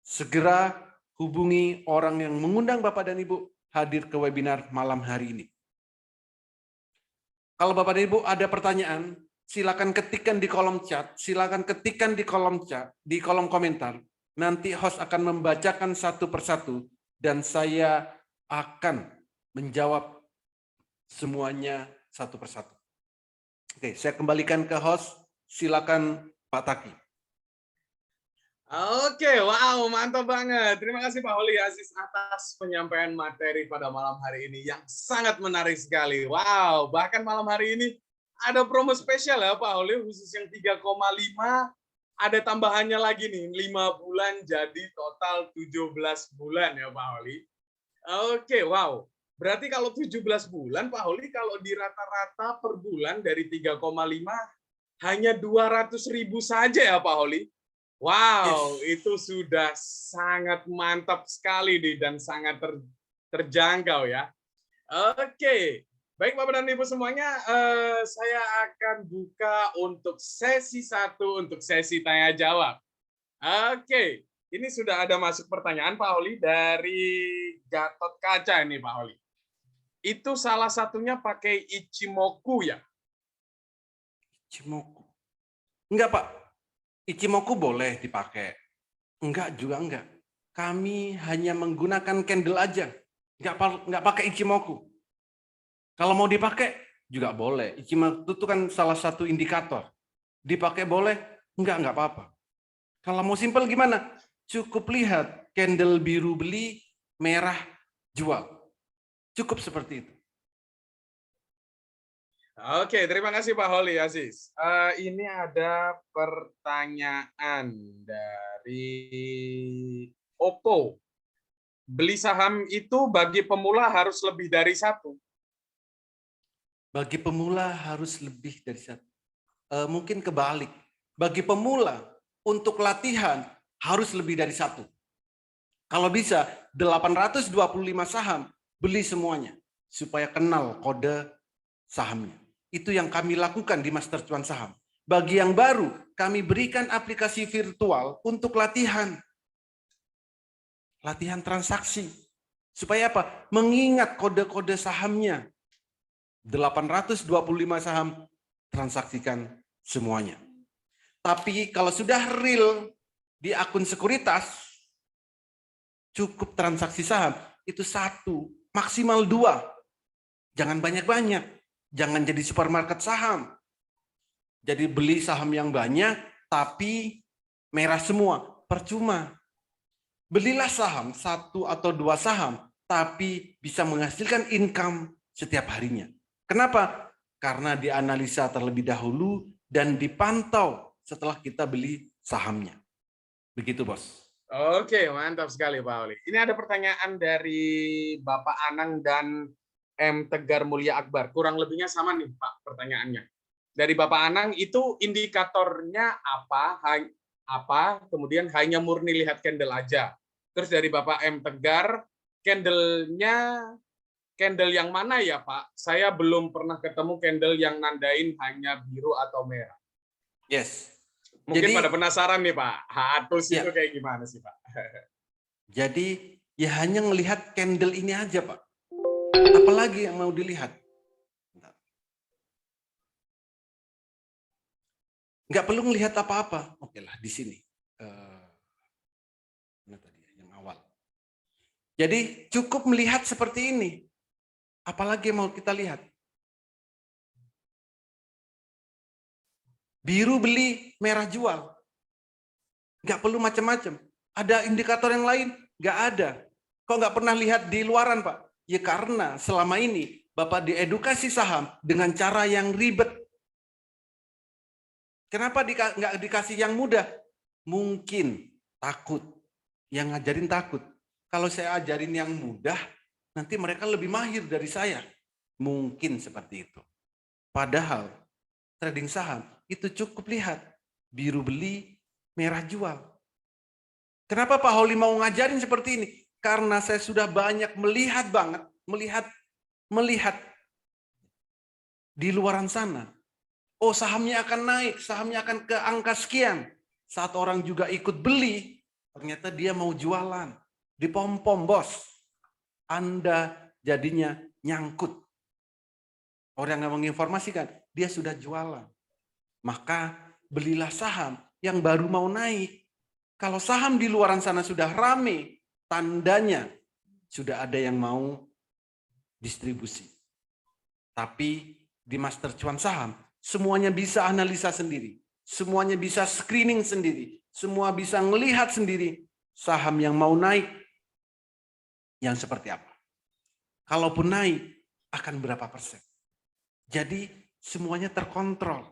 S1: Segera hubungi orang yang mengundang Bapak dan Ibu hadir ke webinar malam hari ini. Kalau Bapak dan Ibu ada pertanyaan, silakan ketikkan di kolom chat, silakan ketikkan di kolom chat, di kolom komentar. Nanti host akan membacakan satu persatu dan saya akan menjawab semuanya satu persatu. Oke, saya kembalikan ke host. Silakan Pak Taki.
S6: Oke, wow, mantap banget. Terima kasih Pak Holi Aziz atas penyampaian materi pada malam hari ini yang sangat menarik sekali. Wow, bahkan malam hari ini ada promo spesial ya Pak Holi, khusus yang 3,5, ada tambahannya lagi nih, 5 bulan jadi total 17 bulan ya Pak Holi. Oke, wow. Berarti kalau 17 bulan Pak Holi, kalau di rata-rata per bulan dari 3,5 hanya 200.000 saja ya Pak Holi. Wow, itu sudah sangat mantap sekali nih dan sangat terjangkau ya. Oke, baik Bapak dan Ibu semuanya, saya akan buka untuk sesi 1 untuk sesi tanya jawab. Oke, ini sudah ada masuk pertanyaan Pak Holi dari Gatot Kaca ini Pak Holi. Itu salah satunya pakai Ichimoku ya?
S1: Ichimoku. Enggak, Pak. Ichimoku boleh dipakai. Enggak juga enggak. Kami hanya menggunakan candle aja. Enggak pakai Ichimoku. Kalau mau dipakai juga boleh. Ichimoku itu kan salah satu indikator. Dipakai boleh? Enggak apa-apa. Kalau mau simpel gimana? Cukup lihat candle biru beli, merah jual. Cukup seperti itu.
S6: Oke, terima kasih Pak Holi Aziz. Ini ada pertanyaan dari Oppo. Beli saham itu bagi pemula harus lebih dari 1?
S1: Bagi pemula harus lebih dari 1. Mungkin kebalik. Bagi pemula untuk latihan harus lebih dari 1. Kalau bisa 825 saham, beli semuanya supaya kenal kode sahamnya. Itu yang kami lakukan di Master Cuan Saham. Bagi yang baru, kami berikan aplikasi virtual untuk latihan. Latihan transaksi. Supaya apa? Mengingat kode-kode sahamnya. 825 saham, transaksikan semuanya. Tapi kalau sudah real di akun sekuritas, cukup transaksi saham, itu 1, maksimal 2. Jangan banyak-banyak. Jangan jadi supermarket saham. Jadi beli saham yang banyak, tapi merah semua. Percuma. Belilah saham, 1 atau 2 saham, tapi bisa menghasilkan income setiap harinya. Kenapa? Karena dianalisa terlebih dahulu dan dipantau setelah kita beli sahamnya. Begitu, Bos.
S6: Oke, mantap sekali Pak Holi. Ini ada pertanyaan dari Bapak Anang dan M. Tegar Mulia Akbar. Kurang lebihnya sama nih Pak pertanyaannya. Dari Bapak Anang itu indikatornya apa? Kemudian hanya murni lihat candle aja. Terus dari Bapak M. Tegar, candle-nya candle yang mana ya Pak? Saya belum pernah ketemu candle yang nandain hanya biru atau merah.
S1: Yes.
S6: Mungkin
S1: Jadi,
S6: pada penasaran nih Pak, H-Atus
S1: ya.
S6: itu kayak gimana sih Pak?
S1: Jadi ya hanya melihat candle ini aja Pak. Apalagi yang mau dilihat? Nggak perlu melihat apa-apa. Oke lah di sini. Mana tadi yang awal. Jadi cukup melihat seperti ini. Apalagi yang mau kita lihat? Biru beli, merah jual. Nggak perlu macam-macam. Ada indikator yang lain? Nggak ada. Kok nggak pernah lihat di luaran Pak? Ya karena selama ini Bapak diedukasi saham dengan cara yang ribet. Kenapa nggak dikasih yang mudah? Mungkin takut. Yang ngajarin takut. Kalau saya ajarin yang mudah, nanti mereka lebih mahir dari saya. Mungkin seperti itu. Padahal trading saham itu cukup lihat. Biru beli, merah jual. Kenapa Pak Holi mau ngajarin seperti ini? Karena saya sudah banyak melihat di luaran sana. Oh sahamnya akan naik, sahamnya akan ke angka sekian. Saat orang juga ikut beli, ternyata dia mau jualan. Dipom-pom bos. Anda jadinya nyangkut. Orang yang menginformasikan, dia sudah jualan. maka belilah saham yang baru mau naik. Kalau saham di luaran sana sudah rame, tandanya sudah ada yang mau distribusi. Tapi di Master Cuan Saham, semuanya bisa analisa sendiri. Semuanya bisa screening sendiri. Semua bisa melihat sendiri saham yang mau naik yang seperti apa. Kalaupun naik, akan berapa persen. Jadi semuanya terkontrol.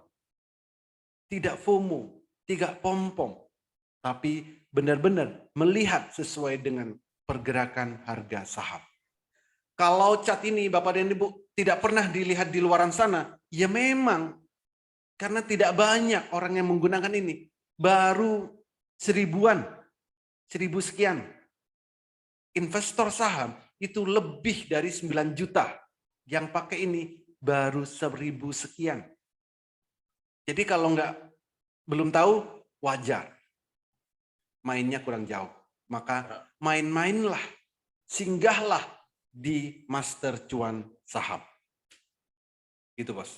S1: Tidak FOMO, tidak pom-pom. Tapi benar-benar melihat sesuai dengan pergerakan harga saham. Kalau cat ini Bapak dan Ibu tidak pernah dilihat di luaran sana, ya memang karena tidak banyak orang yang menggunakan ini. Baru 1000 sekian. Investor saham itu lebih dari 9 juta. Yang pakai ini baru 1000 sekian. Jadi kalau belum tahu, wajar. Mainnya kurang jauh. Maka main-mainlah, singgahlah di Master Cuan Saham. Gitu, Bos.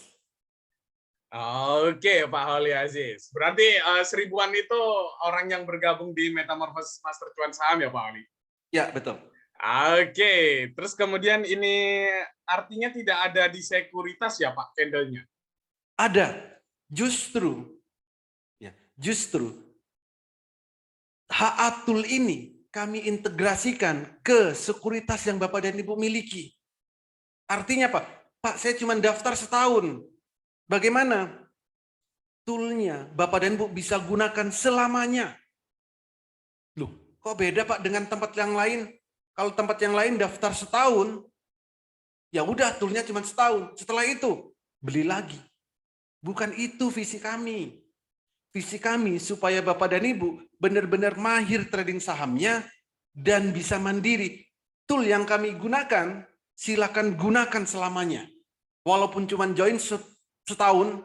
S6: Oke, Pak Holly Aziz. Berarti 1000-an itu orang yang bergabung di Metamorphosis Master Cuan Saham ya, Pak Holly?
S1: Ya, betul.
S6: Oke, terus kemudian ini artinya tidak ada di sekuritas ya, Pak, candle-nya?
S1: Ada. Justru HA Tool ini kami integrasikan ke sekuritas yang Bapak dan Ibu miliki. Artinya apa? Pak, saya cuma daftar setahun. Bagaimana? Toolnya Bapak dan Ibu bisa gunakan selamanya. Loh, kok beda Pak dengan tempat yang lain? Kalau tempat yang lain daftar setahun, ya udah toolnya cuma setahun. Setelah itu, beli lagi. Bukan itu visi kami. Visi kami supaya Bapak dan Ibu benar-benar mahir trading sahamnya dan bisa mandiri. Tool yang kami gunakan, silakan gunakan selamanya. Walaupun cuma join setahun,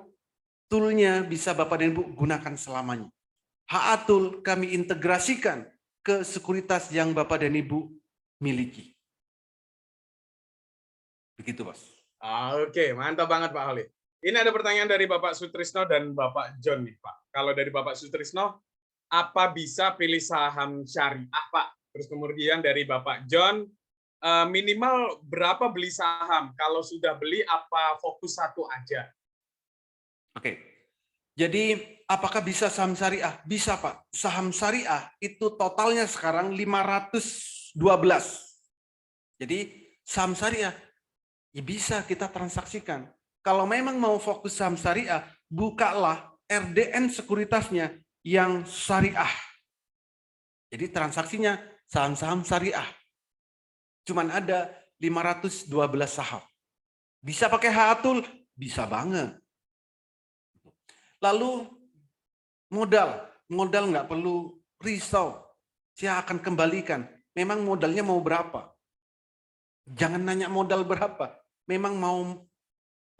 S1: toolnya bisa Bapak dan Ibu gunakan selamanya. HA Tool kami integrasikan ke sekuritas yang Bapak dan Ibu miliki. Begitu, Bos.
S6: Oke, mantap banget Pak Holly. Ini ada pertanyaan dari Bapak Sutrisno dan Bapak John nih, Pak. Kalau dari Bapak Sutrisno, apa bisa pilih saham syariah, Pak? Terus kemudian dari Bapak John, minimal berapa beli saham? Kalau sudah beli, apa fokus satu aja?
S1: Oke. Jadi apakah bisa saham syariah? Bisa, Pak. Saham syariah itu totalnya sekarang 512. Jadi saham syariah ya bisa kita transaksikan. Kalau memang mau fokus saham syariah, bukalah RDN sekuritasnya yang syariah. Jadi transaksinya saham-saham syariah. Cuman ada 512 saham. Bisa pakai HA Tool? Bisa banget. Lalu modal nggak perlu risau. Saya akan kembalikan. Memang modalnya mau berapa? Jangan nanya modal berapa. Memang mau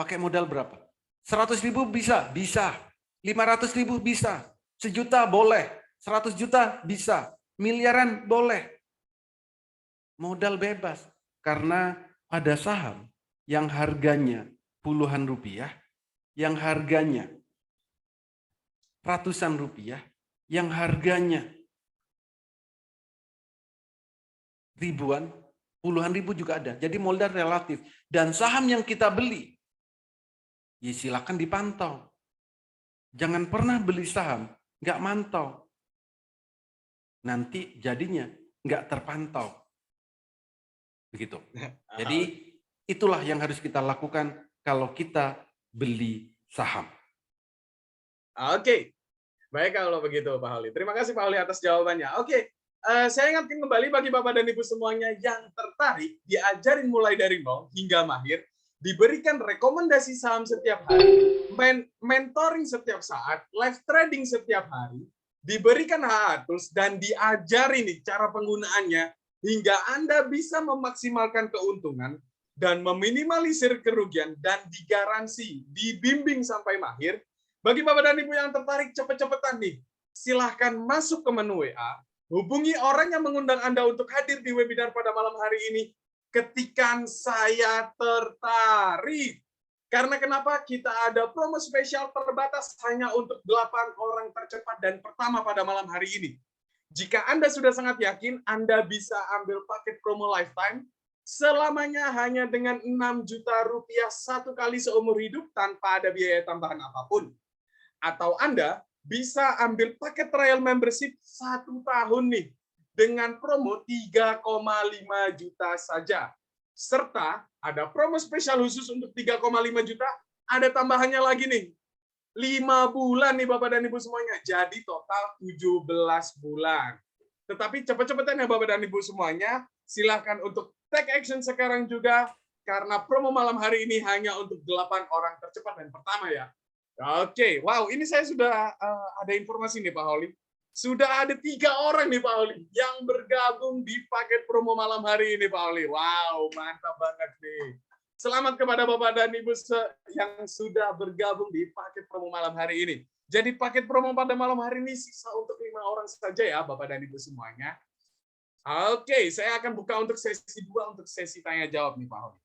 S1: pakai modal berapa? 100.000 bisa, bisa. 500.000 bisa. 1 juta boleh. 100 juta bisa. Miliaran boleh. Modal bebas. Karena ada saham yang harganya puluhan rupiah, yang harganya ratusan rupiah, yang harganya ribuan, puluhan ribu juga ada. Jadi modal relatif. Dan saham yang kita beli, ya silakan dipantau. Jangan pernah beli saham, nggak mantau. Nanti jadinya nggak terpantau. Begitu. Jadi itulah yang harus kita lakukan kalau kita beli saham.
S6: Oke, baik kalau begitu Pak Holly. Terima kasih Pak Holly atas jawabannya. Oke, saya ingatkan kembali bagi Bapak dan Ibu semuanya yang tertarik, diajarin mulai dari nol hingga mahir, diberikan rekomendasi saham setiap hari, mentoring setiap saat, live trading setiap hari, diberikan HA Tools, dan diajari nih cara penggunaannya, hingga Anda bisa memaksimalkan keuntungan dan meminimalisir kerugian, dan digaransi, dibimbing sampai mahir. Bagi Bapak dan Ibu yang tertarik, cepet-cepetan nih, silahkan masuk ke menu WA, hubungi orang yang mengundang Anda untuk hadir di webinar pada malam hari ini. Ketikan saya tertarik. Karena kenapa kita ada promo spesial terbatas hanya untuk 8 orang tercepat dan pertama pada malam hari ini. Jika Anda sudah sangat yakin, Anda bisa ambil paket promo lifetime selamanya hanya dengan 6 juta rupiah satu kali seumur hidup tanpa ada biaya tambahan apapun. Atau Anda bisa ambil paket trial membership 1 tahun nih dengan promo 3,5 juta saja. Serta ada promo spesial khusus untuk 3,5 juta, ada tambahannya lagi nih. 5 bulan nih Bapak dan Ibu semuanya. Jadi total 17 bulan. Tetapi cepat-cepatan ya Bapak dan Ibu semuanya, silahkan untuk take action sekarang juga, karena promo malam hari ini hanya untuk 8 orang tercepat dan pertama ya. Oke, wow, ini saya sudah ada informasi nih Pak Holi. Sudah ada 3 orang nih Pak Holi yang bergabung di paket promo malam hari ini Pak Holi. Wow, mantap banget nih. Selamat kepada Bapak dan Ibu yang sudah bergabung di paket promo malam hari ini. Jadi paket promo pada malam hari ini sisa untuk 5 orang saja ya Bapak dan Ibu semuanya. Oke, saya akan buka untuk sesi 2 untuk sesi tanya jawab nih Pak Holi.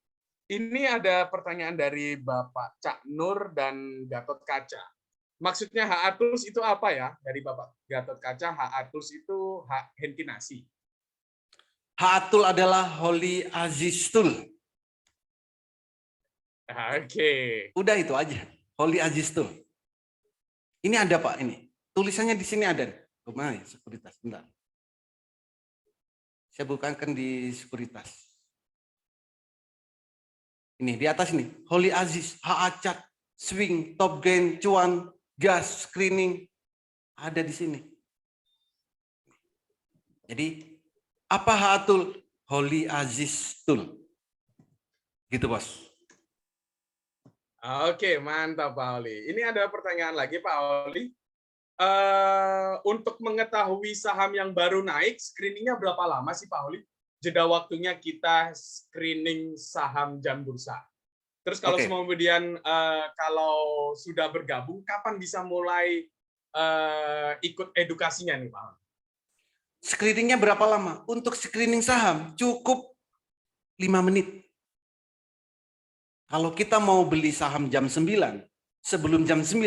S6: Ini ada pertanyaan dari Bapak Cak Nur dan Gatot Kaca. Maksudnya HA Tools itu apa ya? Dari Bapak Gatot Kaca, HA Tools itu Henkinasi.
S1: HA Tool adalah Holy Aziz Tool.
S6: Oke.
S1: Udah itu aja. Holy Aziz Tool. Ini ada Pak, ini. Tulisannya di sini ada. Kemana ya? Sekuritas. Bentar. Saya bukakan di sekuritas. Ini di atas ini. Holy Aziz, HA Chat, Swing, Top Gain, Cuan, Gas, Screening. Ada di sini. Jadi, apa HA Tool? Holy Aziz Tool. Gitu, Bos.
S6: Oke, mantap Pak Oli. Ini ada pertanyaan lagi Pak Oli. Untuk mengetahui saham yang baru naik, screeningnya berapa lama sih Pak Oli? Jeda waktunya kita screening saham jam bursa. Terus kalau kemudian kalau sudah bergabung, kapan bisa mulai ikut edukasinya nih Pak Oli?
S1: Screeningnya berapa lama? Untuk screening saham cukup 5 menit. Kalau kita mau beli saham jam 9, sebelum jam 9,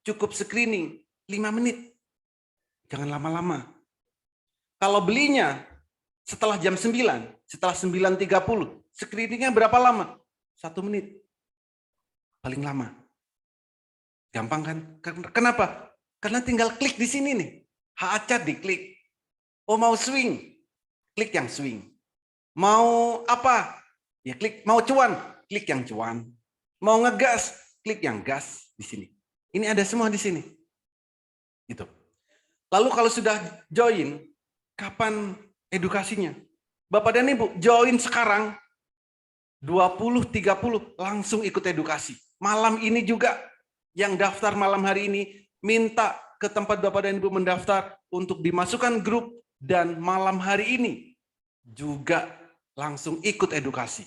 S1: cukup screening 5 menit. Jangan lama-lama. Kalau belinya setelah jam 9, setelah 9.30, screeningnya berapa lama? 1 menit. Paling lama. Gampang kan? Kenapa? Karena tinggal klik di sini nih. HA Chat diklik. Oh mau swing, klik yang swing. Mau apa? Ya klik. Mau cuan, klik yang cuan. Mau ngegas, klik yang gas di sini. Ini ada semua di sini. Gitu. Lalu kalau sudah join, kapan edukasinya? Bapak dan Ibu, join sekarang 20.30 langsung ikut edukasi. Malam ini juga yang daftar malam hari ini minta ke tempat Bapak dan Ibu mendaftar untuk dimasukkan grup, dan malam hari ini juga langsung ikut edukasi.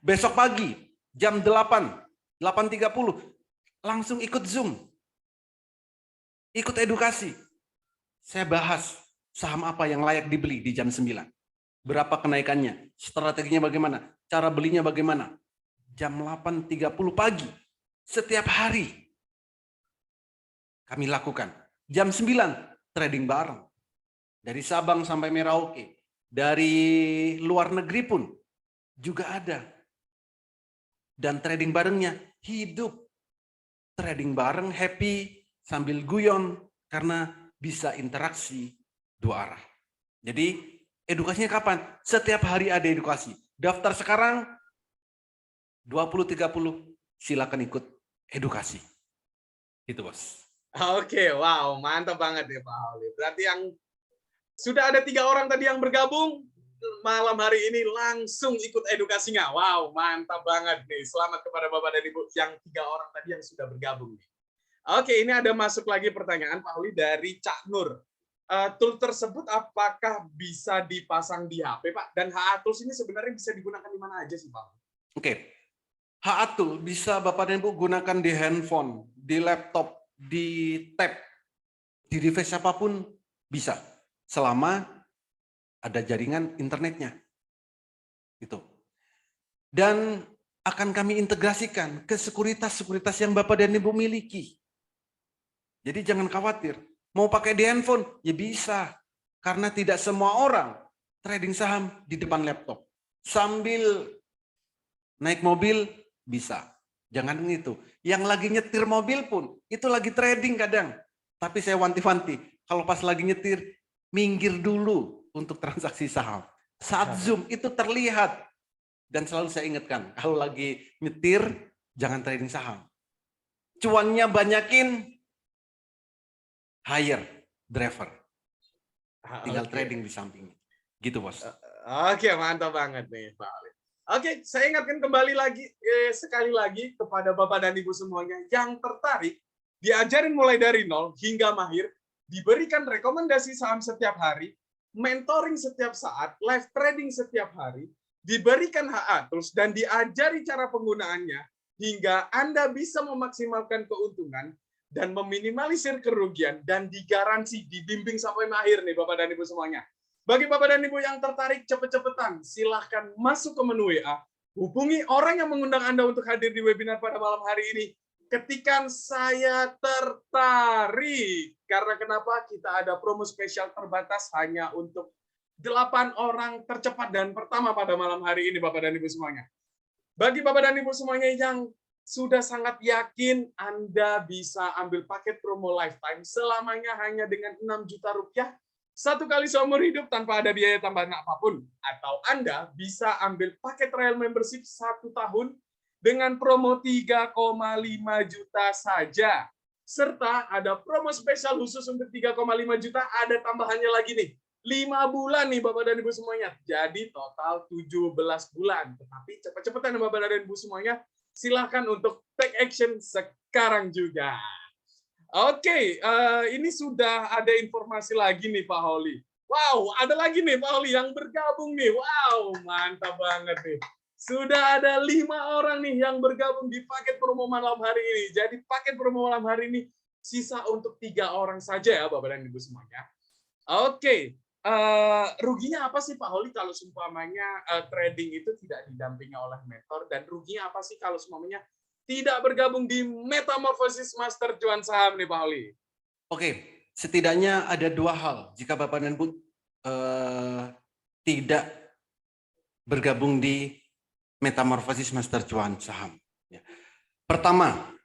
S1: Besok pagi jam 8.30 langsung ikut Zoom. Ikut edukasi. Saya bahas saham apa yang layak dibeli di jam 9. Berapa kenaikannya, strateginya bagaimana, cara belinya bagaimana. Jam 8.30 pagi setiap hari kami lakukan. Jam 9 trading bareng. Dari Sabang sampai Merauke. Dari luar negeri pun juga ada. Dan trading barengnya hidup. Trading bareng happy sambil guyon karena bisa interaksi 2 arah. Jadi edukasinya kapan? Setiap hari ada edukasi. Daftar sekarang 20.30 silakan ikut edukasi. Itu Bos.
S6: Oke, wow, mantap banget ya Pak Oli. Berarti yang sudah ada 3 orang tadi yang bergabung malam hari ini langsung ikut edukasinya. Wow, mantap banget nih. Selamat kepada Bapak dan Ibu yang 3 orang tadi yang sudah bergabung nih. Oke, ini ada masuk lagi pertanyaan Pak Oli dari Cak Nur. Tool tersebut apakah bisa dipasang di HP Pak? Dan HA Tools ini sebenarnya bisa digunakan di mana aja sih Pak?
S1: Oke. HA Tool bisa Bapak dan Ibu gunakan di handphone, di laptop, di tab, di device apapun bisa. Selama ada jaringan internetnya. Gitu. Dan akan kami integrasikan ke sekuritas-sekuritas yang Bapak dan Ibu miliki. Jadi jangan khawatir. Mau pakai di handphone? Ya bisa. Karena tidak semua orang trading saham di depan laptop. Sambil naik mobil bisa. Jangan itu. Yang lagi nyetir mobil pun, itu lagi trading kadang. Tapi saya wanti-wanti, kalau pas lagi nyetir, minggir dulu untuk transaksi saham. Saat zoom itu terlihat. Dan selalu saya ingatkan, kalau lagi nyetir, jangan trading saham. Cuannya banyakin, hire driver. Tinggal trading di sampingnya. Gitu, Bos.
S6: Oke, mantap banget nih, Pak Ali. Oke, saya ingatkan kembali lagi, sekali lagi kepada Bapak dan Ibu semuanya yang tertarik, diajarin mulai dari nol hingga mahir, diberikan rekomendasi saham setiap hari, mentoring setiap saat, live trading setiap hari, diberikan HA terus dan diajari cara penggunaannya hingga Anda bisa memaksimalkan keuntungan dan meminimalisir kerugian dan digaransi dibimbing sampai mahir nih Bapak dan Ibu semuanya. Bagi Bapak dan Ibu yang tertarik cepet-cepetan, silahkan masuk ke menu WA, hubungi orang yang mengundang Anda untuk hadir di webinar pada malam hari ini. Ketikan saya tertarik. Karena kenapa? Kita ada promo spesial terbatas hanya untuk 8 orang tercepat dan pertama pada malam hari ini Bapak dan Ibu semuanya. Bagi Bapak dan Ibu semuanya yang sudah sangat yakin Anda bisa ambil paket promo lifetime selamanya hanya dengan 6 juta rupiah, satu kali seumur hidup tanpa ada biaya tambahan apapun. Atau Anda bisa ambil paket trial membership 1 tahun dengan promo 3,5 juta saja. Serta ada promo spesial khusus untuk 3,5 juta, ada tambahannya lagi nih. 5 bulan nih Bapak dan Ibu semuanya. Jadi total 17 bulan. Tetapi cepat-cepatan ya Bapak dan Ibu semuanya. Silahkan untuk take action sekarang juga. Oke, ini sudah ada informasi lagi nih Pak Holi. Wow, ada lagi nih Pak Holi yang bergabung nih. Wow, mantap banget nih. Sudah ada 5 orang nih yang bergabung di paket promo malam hari ini. Jadi paket promo malam hari ini sisa untuk 3 orang saja ya Bapak dan Ibu semuanya. Oke, ruginya apa sih Pak Holi kalau seumpamanya trading itu tidak didampingi oleh mentor, dan ruginya apa sih kalau seumpamanya tidak bergabung di Metamorphosis Master Cuan Saham nih Pak Holi?
S1: Oke, setidaknya ada 2 hal jika Bapak dan Ibu tidak bergabung di Metamorphosis Master Cuan Saham. Pertama,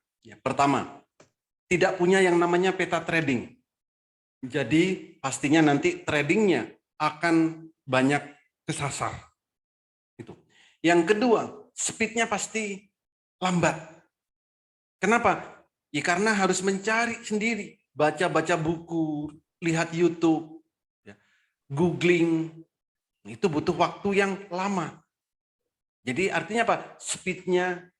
S1: tidak punya yang namanya peta trading. Jadi pastinya nanti tradingnya akan banyak kesasar. Itu. Yang kedua, speednya pasti lambat. Kenapa? Ya karena harus mencari sendiri, baca-baca buku, lihat YouTube, googling, itu butuh waktu yang lama. Jadi artinya apa? Speednya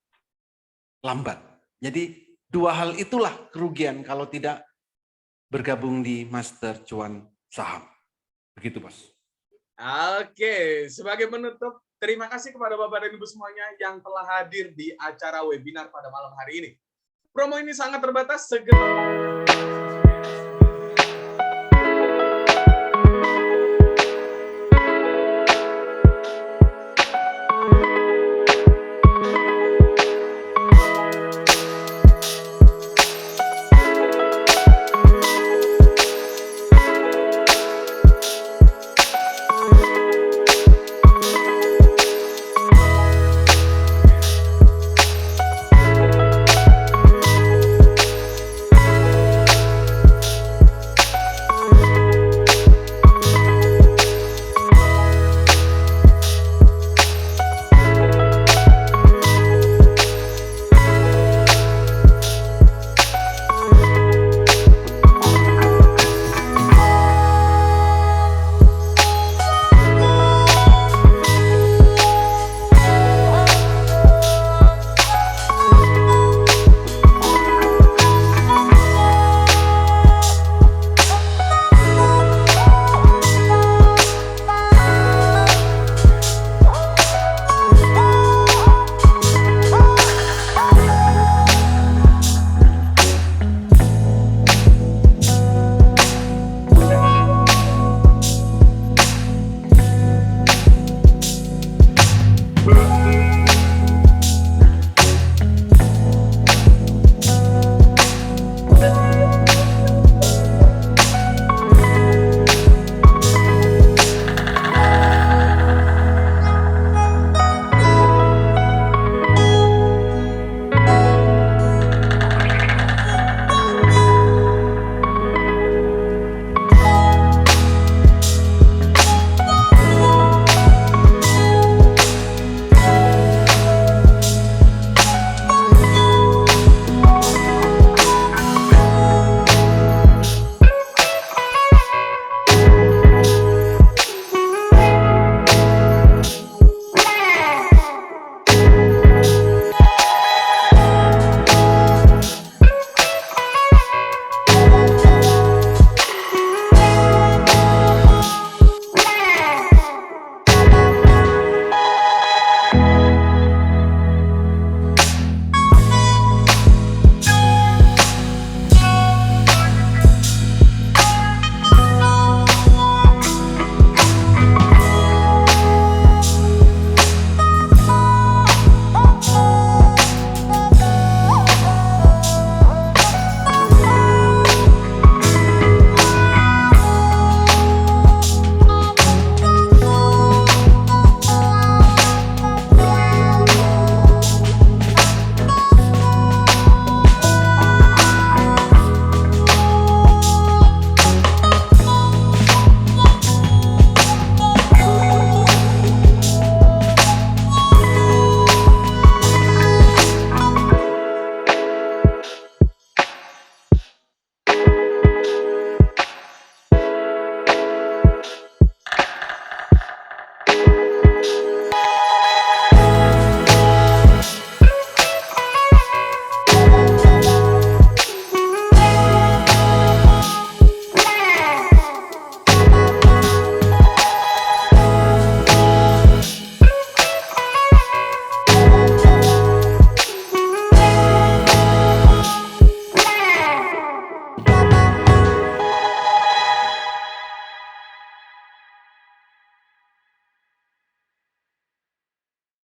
S1: lambat. Jadi 2 hal itulah kerugian kalau tidak bergabung di Master Cuan Saham. Begitu, Bos.
S6: Oke, sebagai penutup, terima kasih kepada Bapak dan Ibu semuanya yang telah hadir di acara webinar pada malam hari ini. Promo ini sangat terbatas, segera